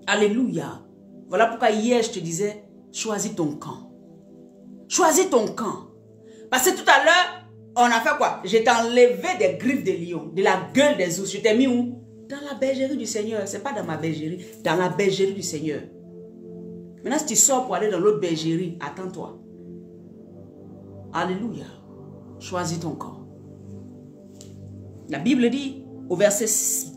Speaker 1: Alléluia. Voilà pourquoi hier, je te disais, choisis ton camp. Choisis ton camp. Parce que tout à l'heure, on a fait quoi? Je t'ai enlevé des griffes de lion, de la gueule des ours. Je t'ai mis où? Dans la bergerie du Seigneur. Ce n'est pas dans ma bergerie, dans la bergerie du Seigneur. Maintenant, si tu sors pour aller dans l'autre bergerie, attends-toi. Alléluia. Choisis ton camp. La Bible dit au verset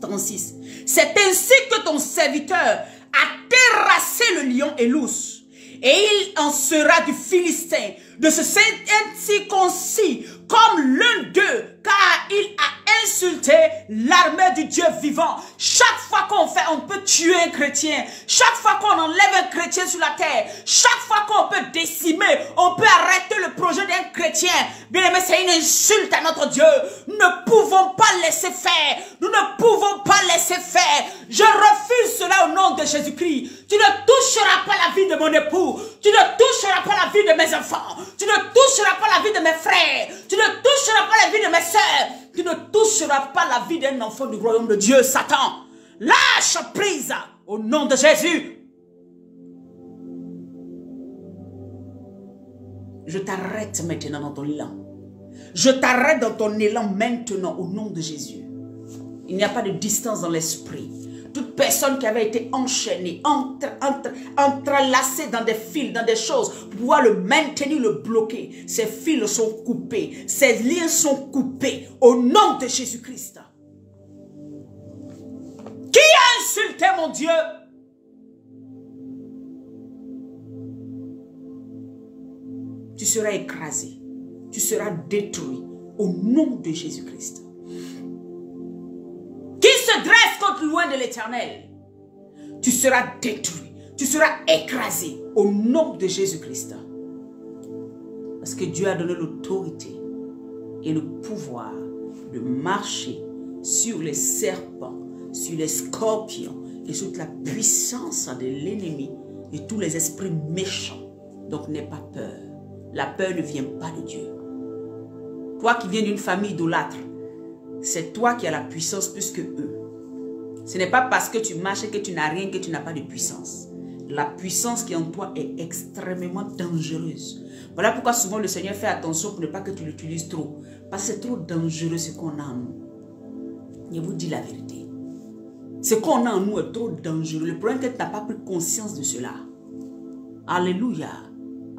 Speaker 1: 36, c'est ainsi que ton serviteur a terrassé le lion et l'ours. Et il en sera du Philistin, de ce incirconcis, comme l'un d'eux, car il a insulté l'armée du Dieu vivant. Chaque fois qu'on fait, on peut tuer un chrétien. Chaque fois qu'on enlève un chrétien sur la terre. Chaque fois qu'on peut décimer, on peut arrêter le projet d'un chrétien. Bien aimé, c'est une insulte à notre Dieu. Nous ne pouvons pas laisser faire. Nous ne pouvons pas laisser faire. Je refuse cela au nom de Jésus-Christ. Tu ne toucheras pas la vie de mon époux. Tu ne toucheras pas la vie de mes enfants. Tu ne toucheras pas la vie de mes frères. Tu ne toucheras pas la vie de mes soeurs. Tu ne toucheras pas la vie d'un enfant du royaume de Dieu, Satan. Lâche prise au nom de Jésus. Je t'arrête maintenant dans ton élan. Je t'arrête dans ton élan maintenant au nom de Jésus. Il n'y a pas de distance dans l'esprit. Toute personne qui avait été enchaînée, entrelacée dans des fils, dans des choses, pour pouvoir le maintenir, le bloquer. Ces fils sont coupés, ces liens sont coupés au nom de Jésus-Christ. Qui a insulté mon Dieu? Tu seras écrasé, tu seras détruit au nom de Jésus-Christ. Qui se dresse contre loin de l'Éternel, tu seras détruit, tu seras écrasé au nom de Jésus-Christ. Parce que Dieu a donné l'autorité et le pouvoir de marcher sur les serpents, sur les scorpions et sur toute la puissance de l'ennemi et tous les esprits méchants. Donc n'aie pas peur. La peur ne vient pas de Dieu. Toi qui viens d'une famille idolâtre, c'est toi qui as la puissance plus que eux. Ce n'est pas parce que tu marches et que tu n'as rien que tu n'as pas de puissance. La puissance qui est en toi est extrêmement dangereuse. Voilà pourquoi souvent le Seigneur fait attention pour ne pas que tu l'utilises trop. Parce que c'est trop dangereux ce qu'on a en nous. Je vous dis la vérité. Ce qu'on a en nous est trop dangereux. Le problème est que tu n'as pas pris conscience de cela. Alléluia.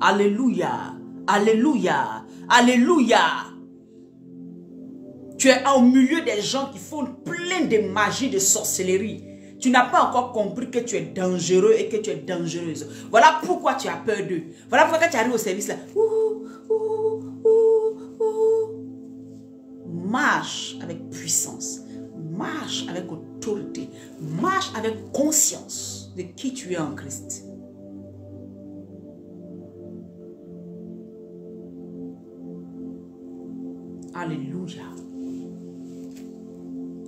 Speaker 1: Alléluia. Alléluia. Alléluia. Tu es au milieu des gens qui font plein de magie, de sorcellerie. Tu n'as pas encore compris que tu es dangereux et que tu es dangereuse. Voilà pourquoi tu as peur d'eux. Voilà pourquoi quand tu arrives au service là, marche avec puissance, marche avec autorité, marche avec conscience de qui tu es en Christ. Alléluia.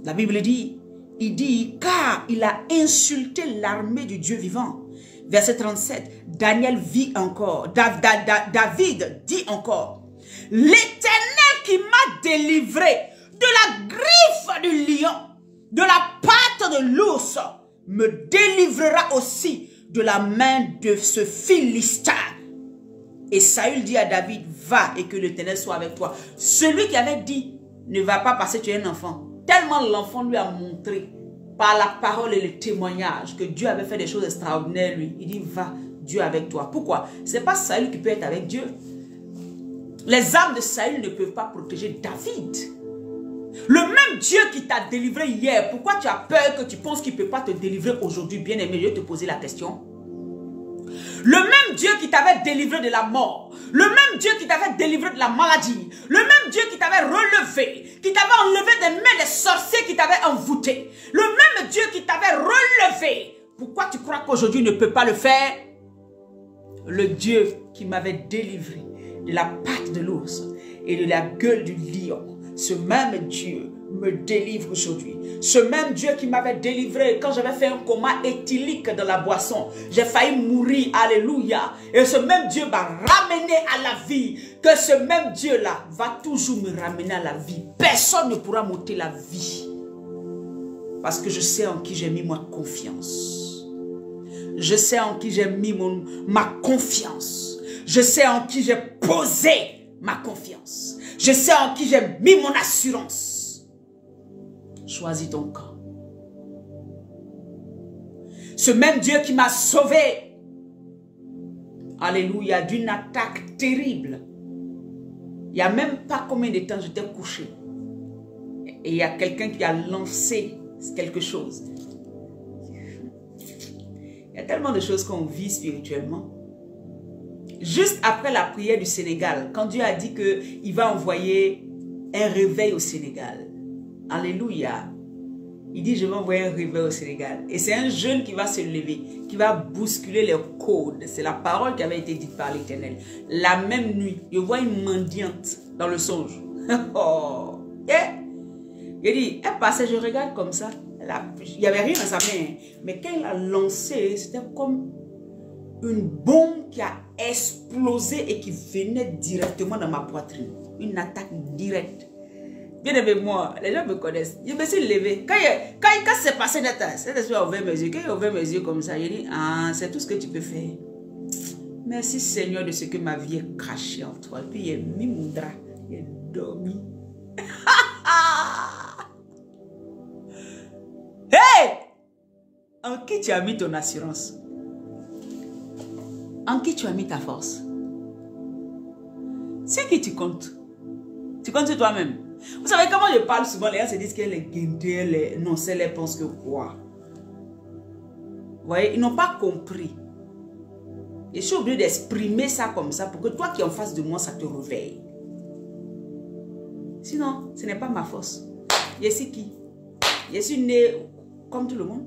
Speaker 1: La Bible dit, il dit, car il a insulté l'armée du Dieu vivant. Verset 37, Daniel vit encore. David dit encore, l'Éternel qui m'a délivré de la griffe du lion, de la patte de l'ours, me délivrera aussi de la main de ce Philistin. Et Saül dit à David, va et que l'Éternel soit avec toi. Celui qui avait dit, ne va pas parce que tu es un enfant. Tellement l'enfant lui a montré par la parole et le témoignage que Dieu avait fait des choses extraordinaires lui. Il dit, va, Dieu avec toi. Pourquoi? Ce n'est pas Saül qui peut être avec Dieu. Les armes de Saül ne peuvent pas protéger David. Le même Dieu qui t'a délivré hier, pourquoi tu as peur que tu penses qu'il ne peut pas te délivrer aujourd'hui? Bien aimé, je vais te poser la question. Le même Dieu qui t'avait délivré de la mort, le même Dieu qui t'avait délivré de la maladie, le même Dieu qui t'avait relevé, qui t'avait enlevé des mains des sorciers qui t'avaient envoûté, le même Dieu qui t'avait relevé, pourquoi tu crois qu'aujourd'hui il ne peut pas le faire? Le Dieu qui m'avait délivré de la patte de l'ours et de la gueule du lion, ce même Dieu me délivre aujourd'hui. Ce même Dieu qui m'avait délivré quand j'avais fait un coma éthylique dans la boisson. J'ai failli mourir. Alléluia. Et ce même Dieu m'a ramené à la vie. Que ce même Dieu-là va toujours me ramener à la vie. Personne ne pourra m'ôter la vie. Parce que je sais en qui j'ai mis ma confiance. Je sais en qui j'ai mis ma confiance. Je sais en qui j'ai posé ma confiance. Je sais en qui j'ai mis mon assurance. Choisis ton camp. Ce même Dieu qui m'a sauvé, alléluia, d'une attaque terrible. Il n'y a même pas combien de temps j'étais couché. Et il y a quelqu'un qui a lancé quelque chose. Il y a tellement de choses qu'on vit spirituellement. Juste après la prière du Sénégal, quand Dieu a dit qu'il va envoyer un réveil au Sénégal. Alléluia. Il dit, je vais envoyer un réveil au Sénégal. Et c'est un jeune qui va se lever, qui va bousculer les codes. C'est la parole qui avait été dite par l'Éternel. La même nuit, je vois une mendiante dans le songe. Oh. Il dit, elle passait, je regarde comme ça. Il n'y avait rien dans sa main. Mais quand il a lancé, c'était comme une bombe qui a explosé et qui venait directement dans ma poitrine. Une attaque directe. Bien aimé, moi, les gens me connaissent. Je me suis levé. Quand c'est passé, cet esprit a ouvert mes yeux. Quand il a ouvert mes yeux comme ça, j'ai dit, ah, c'est tout ce que tu peux faire. Merci Seigneur de ce que ma vie est cachée en toi. Et puis il a mis mon drap. Il a dormi. Hey! En qui tu as mis ton assurance? En qui tu as mis ta force? C'est qui tu comptes? Tu comptes sur toi-même. Vous savez comment je parle souvent, les gens se disent qu'elle est guindée, non, c'est les pensent que quoi? Vous voyez, ils n'ont pas compris. Et je suis obligé d'exprimer ça comme ça pour que toi qui es en face de moi, ça te réveille. Sinon, ce n'est pas ma force. Je suis qui? Je suis né comme tout le monde.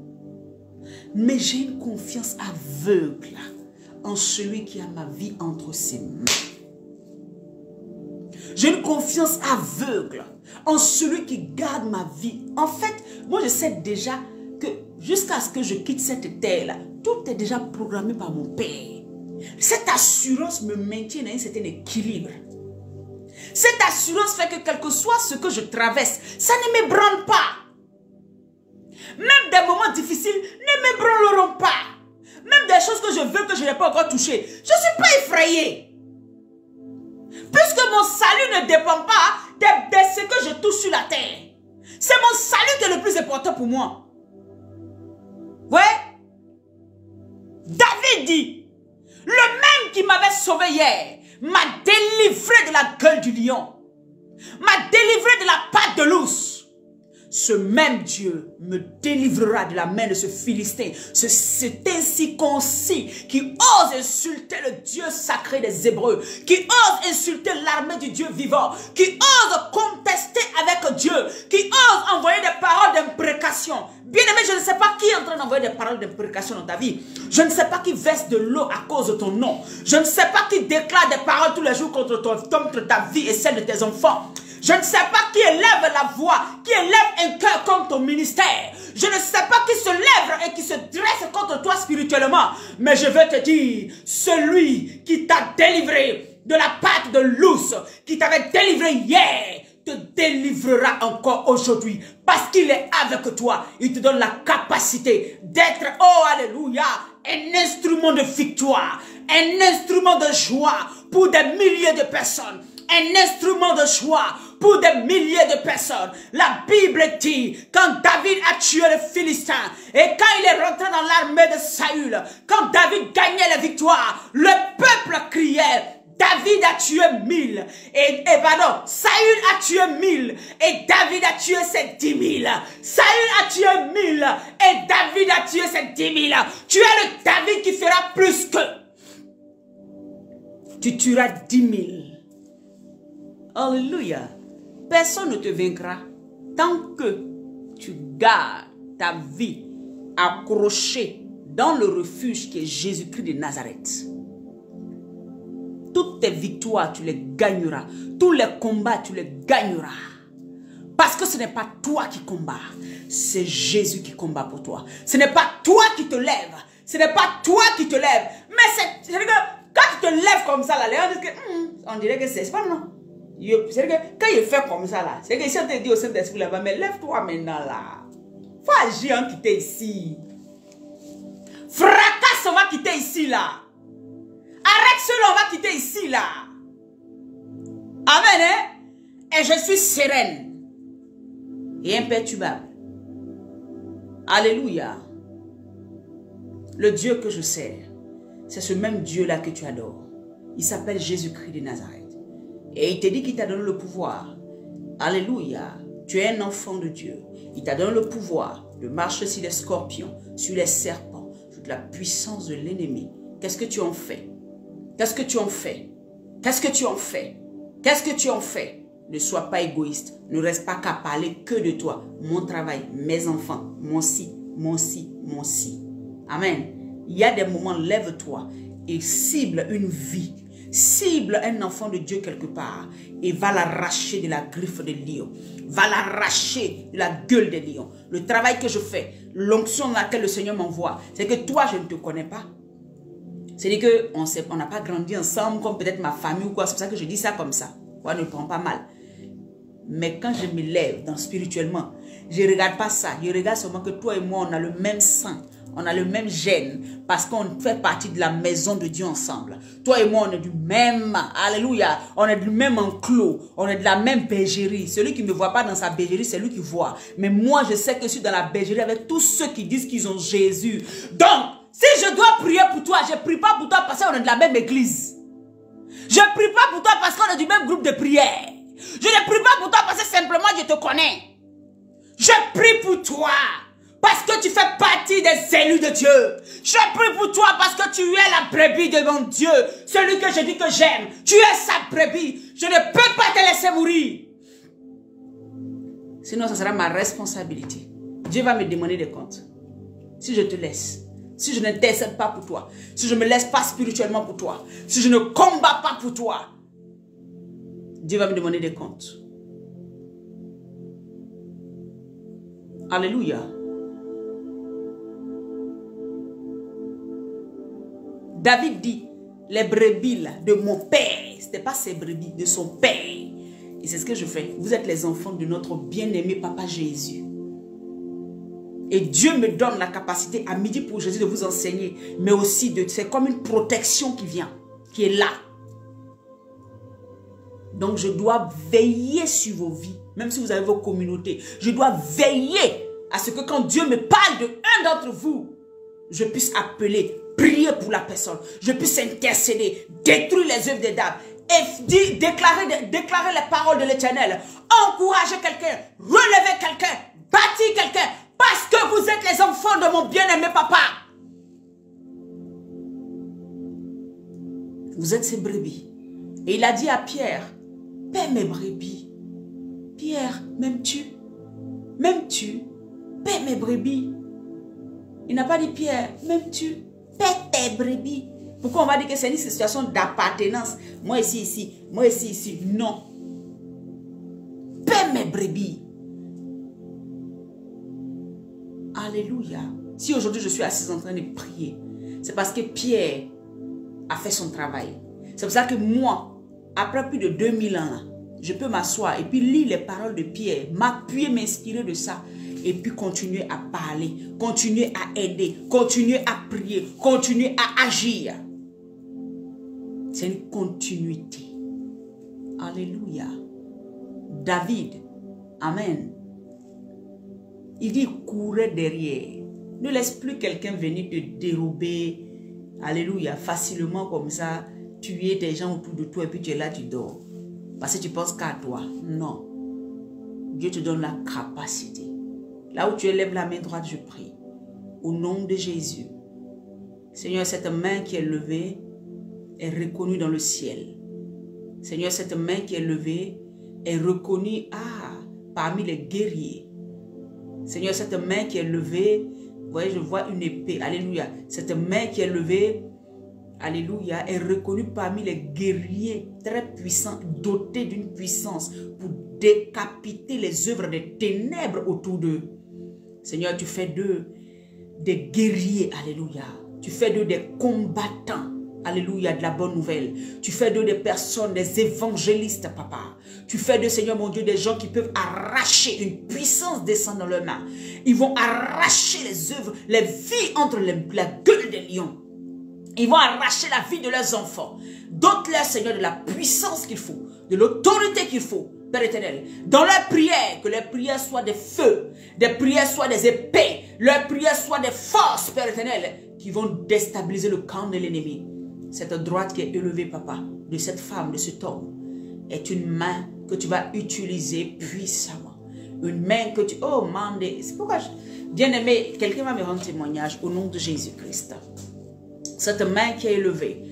Speaker 1: Mais j'ai une confiance aveugle en celui qui a ma vie entre ses mains. J'ai une confiance aveugle en celui qui garde ma vie. En fait, moi je sais déjà que jusqu'à ce que je quitte cette terre-là, tout est déjà programmé par mon Père. Cette assurance me maintient dans un certain équilibre. Cette assurance fait que quel que soit ce que je traverse, ça ne m'ébranle pas. Même des moments difficiles ne m'ébranleront pas. Même des choses que je veux que je n'ai pas encore touchées, je ne suis pas effrayé. Puisque mon salut ne dépend pas de ce que je touche sur la terre. C'est mon salut qui est le plus important pour moi. Ouais. David dit, le même qui m'avait sauvé hier m'a délivré de la gueule du lion, m'a délivré de la patte de l'ours. Ce même Dieu me délivrera de la main de ce Philistin, cet incirconcis qui ose insulter le Dieu sacré des Hébreux, qui ose insulter l'armée du Dieu vivant, qui ose contester avec Dieu, qui ose envoyer des paroles d'imprécation. Bien-aimé, je ne sais pas qui est en train d'envoyer des paroles d'imprécation dans ta vie. Je ne sais pas qui verse de l'eau à cause de ton nom. Je ne sais pas qui déclare des paroles tous les jours contre ta vie et celle de tes enfants. Je ne sais pas qui élève la voix, qui élève un cœur contre ton ministère. Je ne sais pas qui se lève et qui se dresse contre toi spirituellement. Mais je veux te dire, celui qui t'a délivré de la patte de l'ours, qui t'avait délivré hier, te délivrera encore aujourd'hui. Parce qu'il est avec toi. Il te donne la capacité d'être, oh alléluia, un instrument de victoire, un instrument de joie pour des milliers de personnes. Un instrument de joie pour des milliers de personnes. La Bible dit, quand David a tué le Philistin et quand il est rentré dans l'armée de Saül, quand David gagnait la victoire, le peuple criait, David a tué 1000 pardon, Saül a tué 1000 et David a tué ses 10 000. Saül a tué 1000 et David a tué ses 10 000. Tu es le David qui fera plus que. Tu tueras 10 000. Alléluia. Personne ne te vaincra tant que tu gardes ta vie accrochée dans le refuge qui est Jésus-Christ de Nazareth. Toutes tes victoires, tu les gagneras. Tous les combats, tu les gagneras. Parce que ce n'est pas toi qui combats, c'est Jésus qui combat pour toi. Ce n'est pas toi qui te lèves, ce n'est pas toi qui te lèves. Mais c'est que quand tu te lèves comme ça, là, les gens disent que on dirait que c'est pas non. C'est que quand il fait comme ça là, c'est que si on te dit au Saint-Esprit là-bas, mais lève-toi maintenant là. Faut agir en quitter ici. Fracasse, on va quitter ici là. Arrête cela, on va quitter ici là. Amen, hein? Et je suis sereine et imperturbable. Alléluia. Le Dieu que je sers, c'est ce même Dieu là que tu adores. Il s'appelle Jésus-Christ de Nazareth. Et il te dit qu'il t'a donné le pouvoir. Alléluia. Tu es un enfant de Dieu. Il t'a donné le pouvoir de marcher sur les scorpions, sur les serpents, sur la puissance de l'ennemi. Qu'est-ce que tu en fais? Qu'est-ce que tu en fais? Qu'est-ce que tu en fais? Qu'est-ce que tu en fais? Ne sois pas égoïste. Ne reste pas qu'à parler que de toi. Mon travail, mes enfants, mon ci, mon ci, mon ci. Amen. Il y a des moments, lève-toi et cible une vie. Cible un enfant de Dieu quelque part et va l'arracher de la griffe des lions. Va l'arracher de la gueule des lions. Le travail que je fais, l'onction dans laquelle le Seigneur m'envoie, c'est que toi, je ne te connais pas. C'est-à-dire qu'on n'a pas grandi ensemble comme peut-être ma famille ou quoi. C'est pour ça que je dis ça comme ça. Ouais, ne le prends pas mal. Mais quand je me lève spirituellement, je ne regarde pas ça. Je regarde seulement que toi et moi, on a le même sang. On a le même gène parce qu'on fait partie de la maison de Dieu ensemble. Toi et moi, on est du même, alléluia, on est du même enclos, on est de la même bergerie. Celui qui ne me voit pas dans sa bergerie, c'est lui qui voit. Mais moi, je sais que je suis dans la bergerie avec tous ceux qui disent qu'ils ont Jésus. Donc, si je dois prier pour toi, je ne prie pas pour toi parce qu'on est de la même église. Je ne prie pas pour toi parce qu'on est du même groupe de prière. Je ne prie pas pour toi parce que simplement je te connais. Je prie pour toi parce que tu fais partie des élus de Dieu. Je prie pour toi parce que tu es la brebis de mon Dieu. Celui que je dis que j'aime. Tu es sa brebis. Je ne peux pas te laisser mourir. Sinon, ça sera ma responsabilité. Dieu va me demander des comptes. Si je te laisse, si je n'intercède pas pour toi, si je ne me laisse pas spirituellement pour toi, si je ne combats pas pour toi, Dieu va me demander des comptes. Alléluia. David dit, les brebis là, de mon père, ce n'était pas ses brebis, de son père. Et c'est ce que je fais. Vous êtes les enfants de notre bien-aimé Papa Jésus. Et Dieu me donne la capacité à midi pour Jésus de vous enseigner, mais aussi c'est comme une protection qui vient, qui est là. Donc je dois veiller sur vos vies, même si vous avez vos communautés. Je dois veiller à ce que quand Dieu me parle de un d'entre vous, je puisse appeler, prier pour la personne, je puisse intercéder, détruire les œuvres des diables et déclarer les paroles de l'Éternel, encourager quelqu'un, relever quelqu'un, bâtir quelqu'un, parce que vous êtes les enfants de mon bien-aimé papa. Vous êtes ses brebis. Et il a dit à Pierre, paie mes brebis. Pierre, m'aimes-tu? M'aimes-tu? Paie mes brebis. Il n'a pas dit Pierre, m'aimes-tu? Paie tes brebis. Pourquoi on va dire que c'est une situation d'appartenance? Moi ici, moi ici. Non. Paie mes brebis. Alléluia. Si aujourd'hui je suis assise en train de prier, c'est parce que Pierre a fait son travail. C'est pour ça que moi, après plus de 2000 ans, là, je peux m'asseoir et puis lire les paroles de Pierre, m'appuyer, m'inspirer de ça et puis continuer à parler, continuer à aider, continuer à prier, continuer à agir. C'est une continuité. Alléluia. David, amen. Il dit, courez derrière. Ne laisse plus quelqu'un venir te dérober, alléluia, facilement comme ça, tuer des gens autour de toi et puis tu es là, tu dors. Parce que tu penses qu'à toi. Non. Dieu te donne la capacité. Là où tu élèves la main droite, je prie. Au nom de Jésus. Seigneur, cette main qui est levée est reconnue dans le ciel. Seigneur, cette main qui est levée est reconnue parmi les guerriers. Seigneur, cette main qui est levée, vous voyez, je vois une épée, alléluia. Cette main qui est levée, alléluia, est reconnue parmi les guerriers très puissants, dotés d'une puissance pour décapiter les œuvres des ténèbres autour d'eux. Seigneur, tu fais d'eux des guerriers, alléluia. Tu fais d'eux des combattants, alléluia, de la bonne nouvelle. Tu fais d'eux des personnes, des évangélistes, papa. Tu fais d'eux, Seigneur mon Dieu, des gens qui peuvent arracher, une puissance descend dans leurs mains. Ils vont arracher les œuvres, les vies entre la gueule des lions. Ils vont arracher la vie de leurs enfants. Donne-leur, Seigneur, de la puissance qu'il faut, de l'autorité qu'il faut, Père éternel. Dans leurs prières, que leurs prières soient des feux, des prières soient des épées, leurs prières soient des forces, Père éternel, qui vont déstabiliser le camp de l'ennemi. Cette droite qui est élevée, papa, de cette femme, de cet homme, est une main que tu vas utiliser puissamment. Une main que tu... Oh, man, c'est pourquoi... Bien-aimé, quelqu'un va me rendre témoignage au nom de Jésus-Christ. Cette main qui est élevée,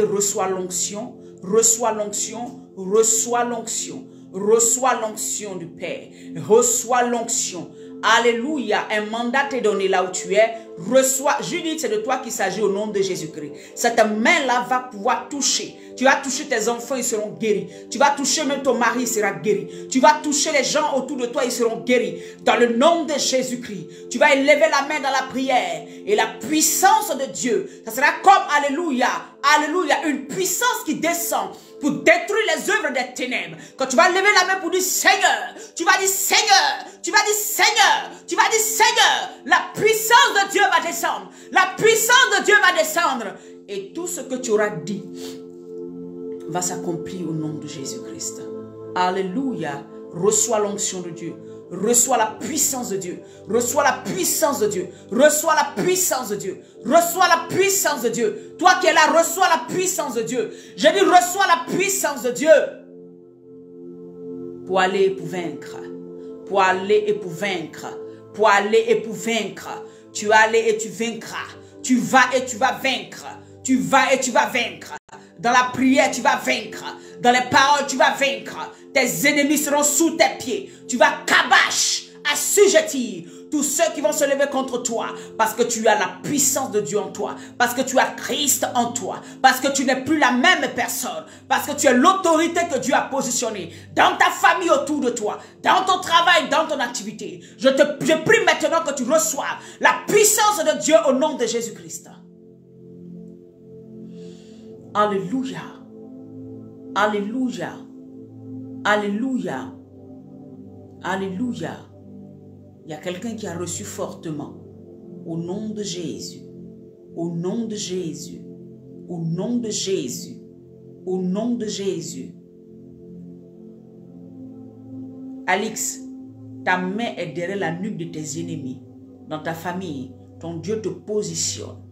Speaker 1: reçoit l'onction, reçoit l'onction, reçoit l'onction, reçoit l'onction du Père, reçoit l'onction. Alléluia, un mandat t'est donné là où tu es, reçois, Judith, c'est de toi qu'il s'agit au nom de Jésus-Christ. Cette main-là va pouvoir toucher. Tu vas toucher tes enfants, ils seront guéris. Tu vas toucher même ton mari, il sera guéri. Tu vas toucher les gens autour de toi, ils seront guéris. Dans le nom de Jésus-Christ, tu vas élever la main dans la prière. Et la puissance de Dieu, ça sera comme, alléluia, alléluia, une puissance qui descend pour détruire les œuvres des ténèbres. Quand tu vas lever la main pour dire Seigneur, tu vas dire Seigneur, tu vas dire Seigneur, tu vas dire Seigneur, la puissance de Dieu va descendre. La puissance de Dieu va descendre. Et tout ce que tu auras dit va s'accomplir au nom de Jésus-Christ. Alléluia. Reçois l'onction de Dieu. Reçois la puissance de Dieu. Reçois la puissance de Dieu. Reçois la puissance de Dieu. Reçois la puissance de Dieu. Toi qui es là, reçois la puissance de Dieu. Je dis reçois la puissance de Dieu. Pour aller et pour vaincre. Pour aller et pour vaincre. Pour aller et pour vaincre. Tu vas aller et tu vaincras. Tu vas et tu vas vaincre. Tu vas et tu vas vaincre. Dans la prière, tu vas vaincre. Dans les paroles, tu vas vaincre. Tes ennemis seront sous tes pieds. Tu vas cabache, assujettir tous ceux qui vont se lever contre toi, parce que tu as la puissance de Dieu en toi, parce que tu as Christ en toi, parce que tu n'es plus la même personne, parce que tu es l'autorité que Dieu a positionnée dans ta famille autour de toi, dans ton travail, dans ton activité. Je prie maintenant que tu reçoives la puissance de Dieu au nom de Jésus-Christ. Alléluia. Alléluia. Alléluia. Alléluia. Il y a quelqu'un qui a reçu fortement. Au nom de Jésus. Au nom de Jésus. Au nom de Jésus. Au nom de Jésus. Alix, ta main est derrière la nuque de tes ennemis. Dans ta famille, ton Dieu te positionne.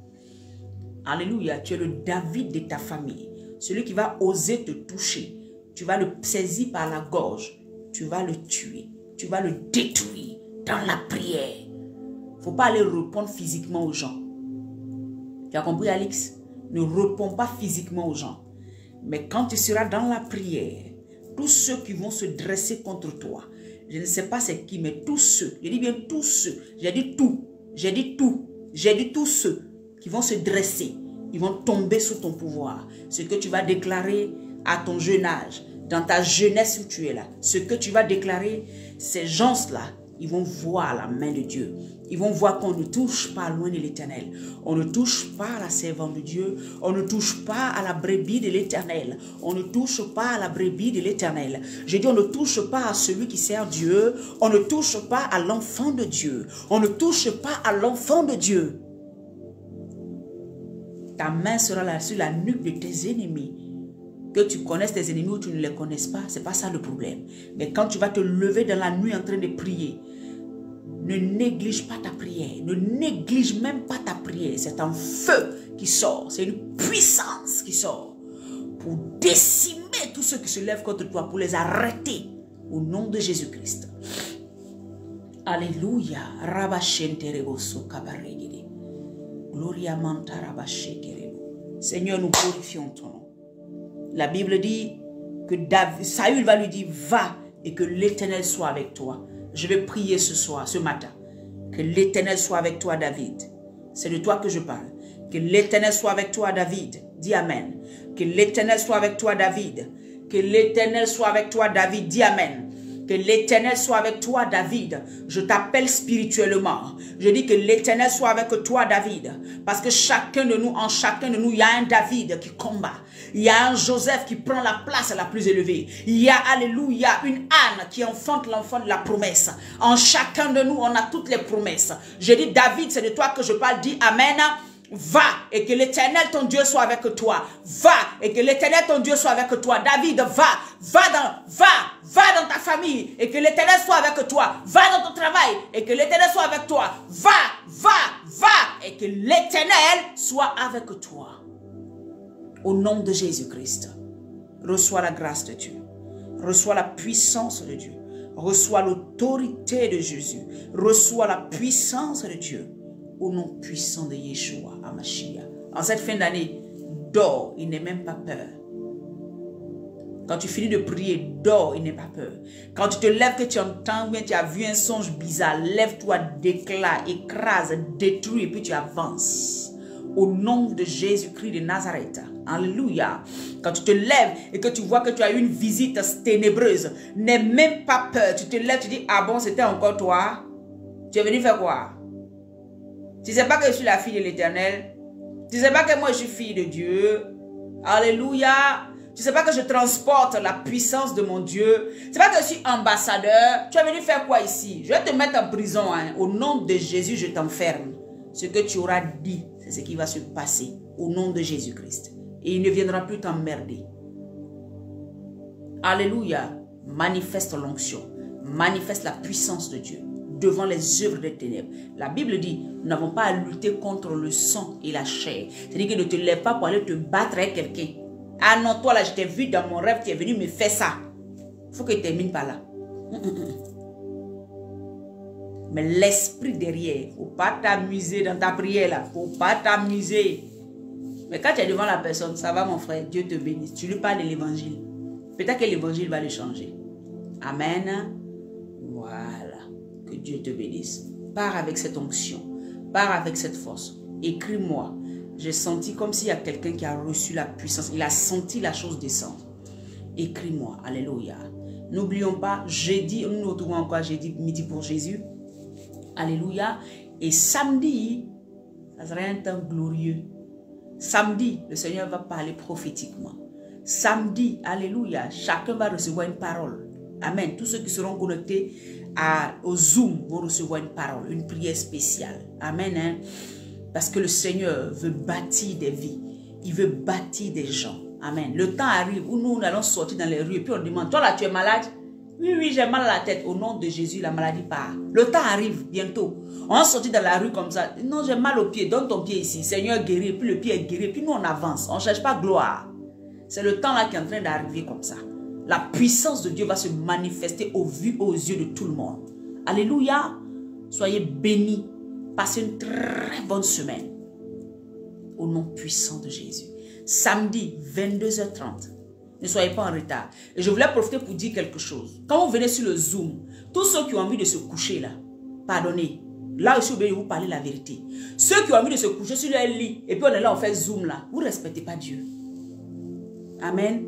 Speaker 1: Alléluia, tu es le David de ta famille. Celui qui va oser te toucher. Tu vas le saisir par la gorge. Tu vas le tuer. Tu vas le détruire dans la prière. Il ne faut pas aller répondre physiquement aux gens. Tu as compris, Alix? Ne réponds pas physiquement aux gens. Mais quand tu seras dans la prière, tous ceux qui vont se dresser contre toi, je ne sais pas c'est qui, mais tous ceux, je dis bien tous ceux, j'ai dit tout, j'ai dit tout, j'ai dit tous ceux qui vont se dresser, ils vont tomber sous ton pouvoir. Ce que tu vas déclarer à ton jeune âge, dans ta jeunesse où tu es là, ce que tu vas déclarer, ces gens-là, ils vont voir la main de Dieu. Ils vont voir qu'on ne touche pas loin de l'Éternel. On ne touche pas à la servante de Dieu. On ne touche pas à la brebis de l'Éternel. On ne touche pas à la brebis de l'Éternel. Je dis on ne touche pas à celui qui sert Dieu. On ne touche pas à l'enfant de Dieu. On ne touche pas à l'enfant de Dieu. Ta main sera là sur la nuque de tes ennemis. Que tu connaisses tes ennemis ou tu ne les connaisses pas, ce n'est pas ça le problème. Mais quand tu vas te lever dans la nuit en train de prier, ne néglige pas ta prière. Ne néglige même pas ta prière. C'est un feu qui sort. C'est une puissance qui sort pour décimer tous ceux qui se lèvent contre toi, pour les arrêter au nom de Jésus-Christ. Alléluia. Gloria manta rabashekerebo. Seigneur, nous glorifions ton nom. La Bible dit que Saül va lui dire, va et que l'Éternel soit avec toi. Je vais prier ce soir, ce matin. Que l'Éternel soit avec toi, David. C'est de toi que je parle. Que l'Éternel soit avec toi, David. Dis Amen. Que l'Éternel soit avec toi, David. Que l'Éternel soit avec toi, David. Dis Amen. Que l'Éternel soit avec toi, David. Je t'appelle spirituellement. Je dis que l'Éternel soit avec toi, David. Parce que chacun de nous, en chacun de nous, il y a un David qui combat. Il y a un Joseph qui prend la place la plus élevée. Il y a, alléluia, une Anne qui enfante l'enfant de la promesse. En chacun de nous, on a toutes les promesses. Je dis, David, c'est de toi que je parle. Dis Amen. Va et que l'Éternel ton Dieu soit avec toi. Va et que l'Éternel ton Dieu soit avec toi. David, va dans ta famille et que l'Éternel soit avec toi. Va dans ton travail et que l'Éternel soit avec toi. Va et que l'Éternel soit avec toi. Au nom de Jésus-Christ, reçois la grâce de Dieu. Reçois la puissance de Dieu. Reçois l'autorité de Jésus. Reçois la puissance de Dieu. Au nom puissant de Yeshua, Hamashiach. En cette fin d'année, dors, il n'est même pas peur. Quand tu finis de prier, dors, il n'est pas peur. Quand tu te lèves, que tu entends, bien, tu as vu un songe bizarre, lève-toi, déclare, écrase, détruis, et puis tu avances. Au nom de Jésus-Christ de Nazareth. Alléluia. Quand tu te lèves et que tu vois que tu as eu une visite ténébreuse, n'aie même pas peur. Tu te lèves, tu dis, ah bon, c'était encore toi? Tu es venu faire quoi? Tu ne sais pas que je suis la fille de l'Éternel? Tu ne sais pas que moi je suis fille de Dieu? Alléluia. Tu ne sais pas que je transporte la puissance de mon Dieu? Tu ne sais pas que je suis ambassadeur? Tu es venu faire quoi ici? Je vais te mettre en prison. Hein. Au nom de Jésus, je t'enferme. Ce que tu auras dit, c'est ce qui va se passer. Au nom de Jésus-Christ. Et il ne viendra plus t'emmerder. Alléluia. Manifeste l'onction. Manifeste la puissance de Dieu devant les œuvres des ténèbres. La Bible dit, nous n'avons pas à lutter contre le sang et la chair. C'est-à-dire que ne te lève pas pour aller te battre avec quelqu'un. Ah non, toi là, je t'ai vu dans mon rêve, tu es venu me faire ça. Il faut que tu termines par là. Mais l'esprit derrière, il ne faut pas t'amuser dans ta prière là. Il ne faut pas t'amuser. Mais quand tu es devant la personne, ça va mon frère, Dieu te bénisse. Tu lui parles de l'évangile. Peut-être que l'évangile va le changer. Amen. Voilà. Que Dieu te bénisse. Pars avec cette onction. Pars avec cette force. Écris-moi. J'ai senti comme s'il y a quelqu'un qui a reçu la puissance. Il a senti la chose descendre. Écris-moi. Alléluia. N'oublions pas, jeudi, nous nous retrouvons encore jeudi midi pour Jésus. Alléluia. Et samedi, ça sera un temps glorieux. Samedi, le Seigneur va parler prophétiquement. Samedi, alléluia, chacun va recevoir une parole. Amen. Tous ceux qui seront connectés au Zoom vont recevoir une parole, une prière spéciale. Amen. Hein? Parce que le Seigneur veut bâtir des vies. Il veut bâtir des gens. Amen. Le temps arrive où nous allons sortir dans les rues et puis on demande, toi là tu es malade? Oui, oui, j'ai mal à la tête. Au nom de Jésus, la maladie part. Le temps arrive bientôt. On va sortir dans la rue comme ça. Non, j'ai mal au pied. Donne ton pied ici. Seigneur guérit. Puis le pied est guéri. Puis nous, on avance. On ne cherche pas gloire. C'est le temps là qui est en train d'arriver comme ça. La puissance de Dieu va se manifester aux yeux de tout le monde. Alléluia. Soyez bénis. Passez une très bonne semaine. Au nom puissant de Jésus. Samedi, 22h30. Ne soyez pas en retard. Et je voulais profiter pour dire quelque chose. Quand vous venez sur le Zoom, tous ceux qui ont envie de se coucher là, pardonnez. Là aussi, je vais vous parler la vérité. Ceux qui ont envie de se coucher sur leur lit, et puis on est là, on fait Zoom là, vous ne respectez pas Dieu. Amen.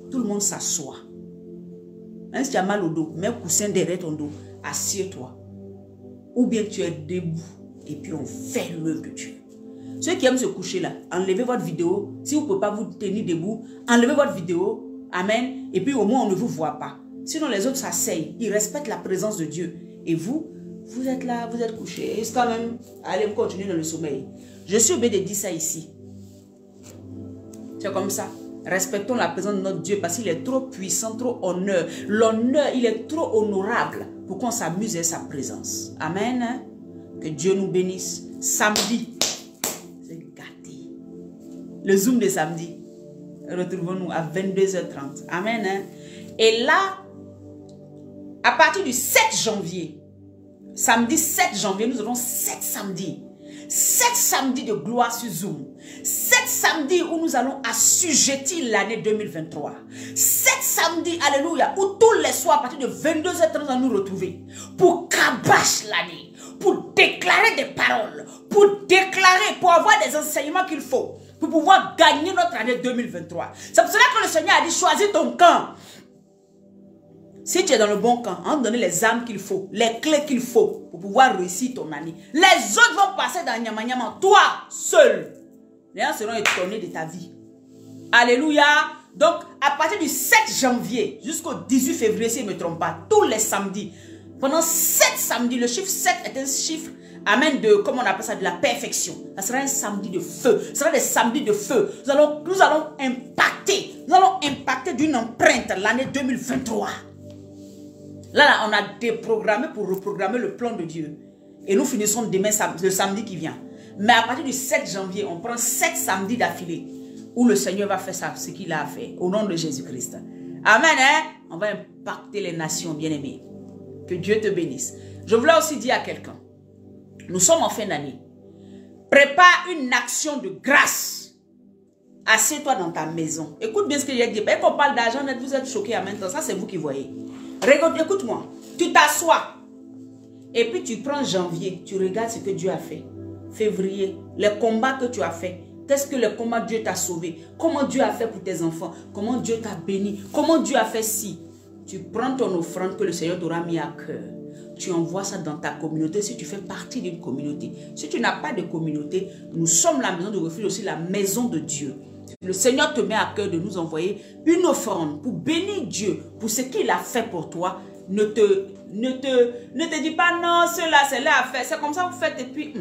Speaker 1: Tout le monde s'assoit. Même si tu as mal au dos, mets un coussin derrière ton dos, assieds-toi. Ou bien tu es debout, et puis on fait l'œuvre de Dieu. Ceux qui aiment se coucher là, enlevez votre vidéo. Si vous ne pouvez pas vous tenir debout, enlevez votre vidéo. Amen. Et puis au moins on ne vous voit pas. Sinon les autres s'asseyent. Ils respectent la présence de Dieu. Et vous, vous êtes là, vous êtes couché. Et c'est quand même, allez continuer dans le sommeil. Je suis obligé de dire ça ici. C'est comme ça. Respectons la présence de notre Dieu parce qu'il est trop puissant, trop honneur. L'honneur, il est trop honorable pour qu'on s'amuse à sa présence. Amen. Que Dieu nous bénisse. Samedi. Le Zoom de samedi. Retrouvons-nous à 22h30. Amen. Hein? Et là, à partir du 7 janvier, samedi 7 janvier, nous aurons 7 samedis. 7 samedis de gloire sur Zoom. 7 samedis où nous allons assujettir l'année 2023. 7 samedis, alléluia, où tous les soirs, à partir de 22h30, nous allons nous retrouver pour cabache l'année, pour déclarer des paroles, pour déclarer, pour avoir des enseignements qu'il faut, pour pouvoir gagner notre année 2023. C'est pour cela que le Seigneur a dit, choisis ton camp. Si tu es dans le bon camp, on va te donner les armes qu'il faut, les clés qu'il faut pour pouvoir réussir ton année. Les autres vont passer dans Nyama Nyama. Toi, seul. Les gens seront étonnés de ta vie. Alléluia. Donc, à partir du 7 janvier jusqu'au 18 février, si je ne me trompe pas, tous les samedis, pendant 7 samedis, le chiffre 7 est un chiffre, amen, de, comment on appelle ça, de la perfection. Ça sera un samedi de feu. Ce sera des samedis de feu. Nous allons impacter d'une empreinte l'année 2023. Là, on a déprogrammé pour reprogrammer le plan de Dieu. Et nous finissons demain, le samedi qui vient. Mais à partir du 7 janvier, on prend 7 samedis d'affilée où le Seigneur va faire ça, ce qu'il a fait, au nom de Jésus-Christ. Amen, hein? On va impacter les nations, bien-aimées. Que Dieu te bénisse. Je voulais aussi dire à quelqu'un, nous sommes en fin d'année. Prépare une action de grâce. Assieds-toi dans ta maison. Écoute bien ce que j'ai dit. Quand on parle d'argent, vous êtes choqués en même temps. Ça, c'est vous qui voyez. Écoute-moi. Tu t'assois. Et puis tu prends janvier. Tu regardes ce que Dieu a fait. Février. Les combats que tu as fait. Qu'est-ce que le combat Dieu t'a sauvé? Comment Dieu a fait pour tes enfants? Comment Dieu t'a béni? Comment Dieu a fait si? Tu prends ton offrande que le Seigneur t'aura mis à cœur. Tu envoies ça dans ta communauté si tu fais partie d'une communauté. Si tu n'as pas de communauté, nous sommes la maison de refuge, aussi la maison de Dieu. Le Seigneur te met à cœur de nous envoyer une offrande pour bénir Dieu pour ce qu'il a fait pour toi. Ne te dis pas non, cela a fait. C'est comme ça que vous faites et puis...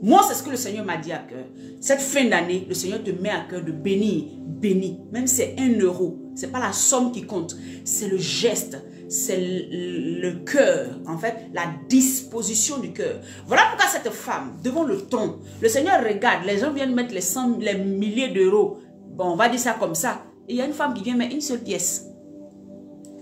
Speaker 1: Moi, c'est ce que le Seigneur m'a dit à cœur. Cette fin d'année, le Seigneur te met à cœur de bénir. Bénis. Même si c'est 1 euro. Ce n'est pas la somme qui compte. C'est le geste. C'est le cœur. En fait, la disposition du cœur. Voilà pourquoi cette femme, devant le trône, le Seigneur regarde. Les gens viennent mettre les milliers d'euros. Bon, on va dire ça comme ça. Et il y a une femme qui vient mettre une seule pièce.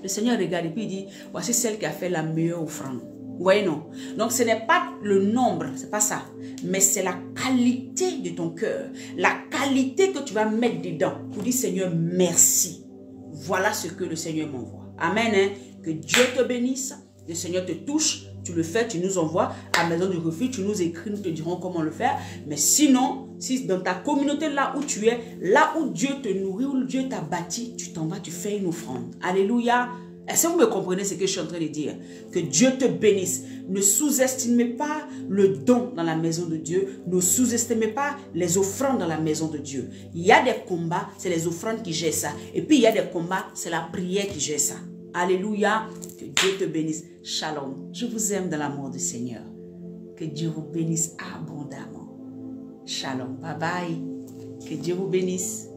Speaker 1: Le Seigneur regarde et puis il dit, voici celle qui a fait la meilleure offrande. Vous voyez, non? Donc, ce n'est pas le nombre, c'est pas ça. Mais c'est la qualité de ton cœur. La qualité que tu vas mettre dedans pour dire, Seigneur, merci. Voilà ce que le Seigneur m'envoie. Amen. Hein? Que Dieu te bénisse. Le Seigneur te touche, tu le fais, tu nous envoies à la maison du refuge, tu nous écris, nous te dirons comment le faire. Mais sinon, si dans ta communauté, là où tu es, là où Dieu te nourrit, où Dieu t'a bâti, tu t'en vas, tu fais une offrande. Alléluia. Est-ce que vous me comprenez ce que je suis en train de dire? Que Dieu te bénisse. Ne sous-estimez pas le don dans la maison de Dieu. Ne sous-estimez pas les offrandes dans la maison de Dieu. Il y a des combats, c'est les offrandes qui gèrent ça. Et puis il y a des combats, c'est la prière qui gère ça. Alléluia. Que Dieu te bénisse. Shalom. Je vous aime dans l'amour du Seigneur. Que Dieu vous bénisse abondamment. Shalom. Bye bye. Que Dieu vous bénisse.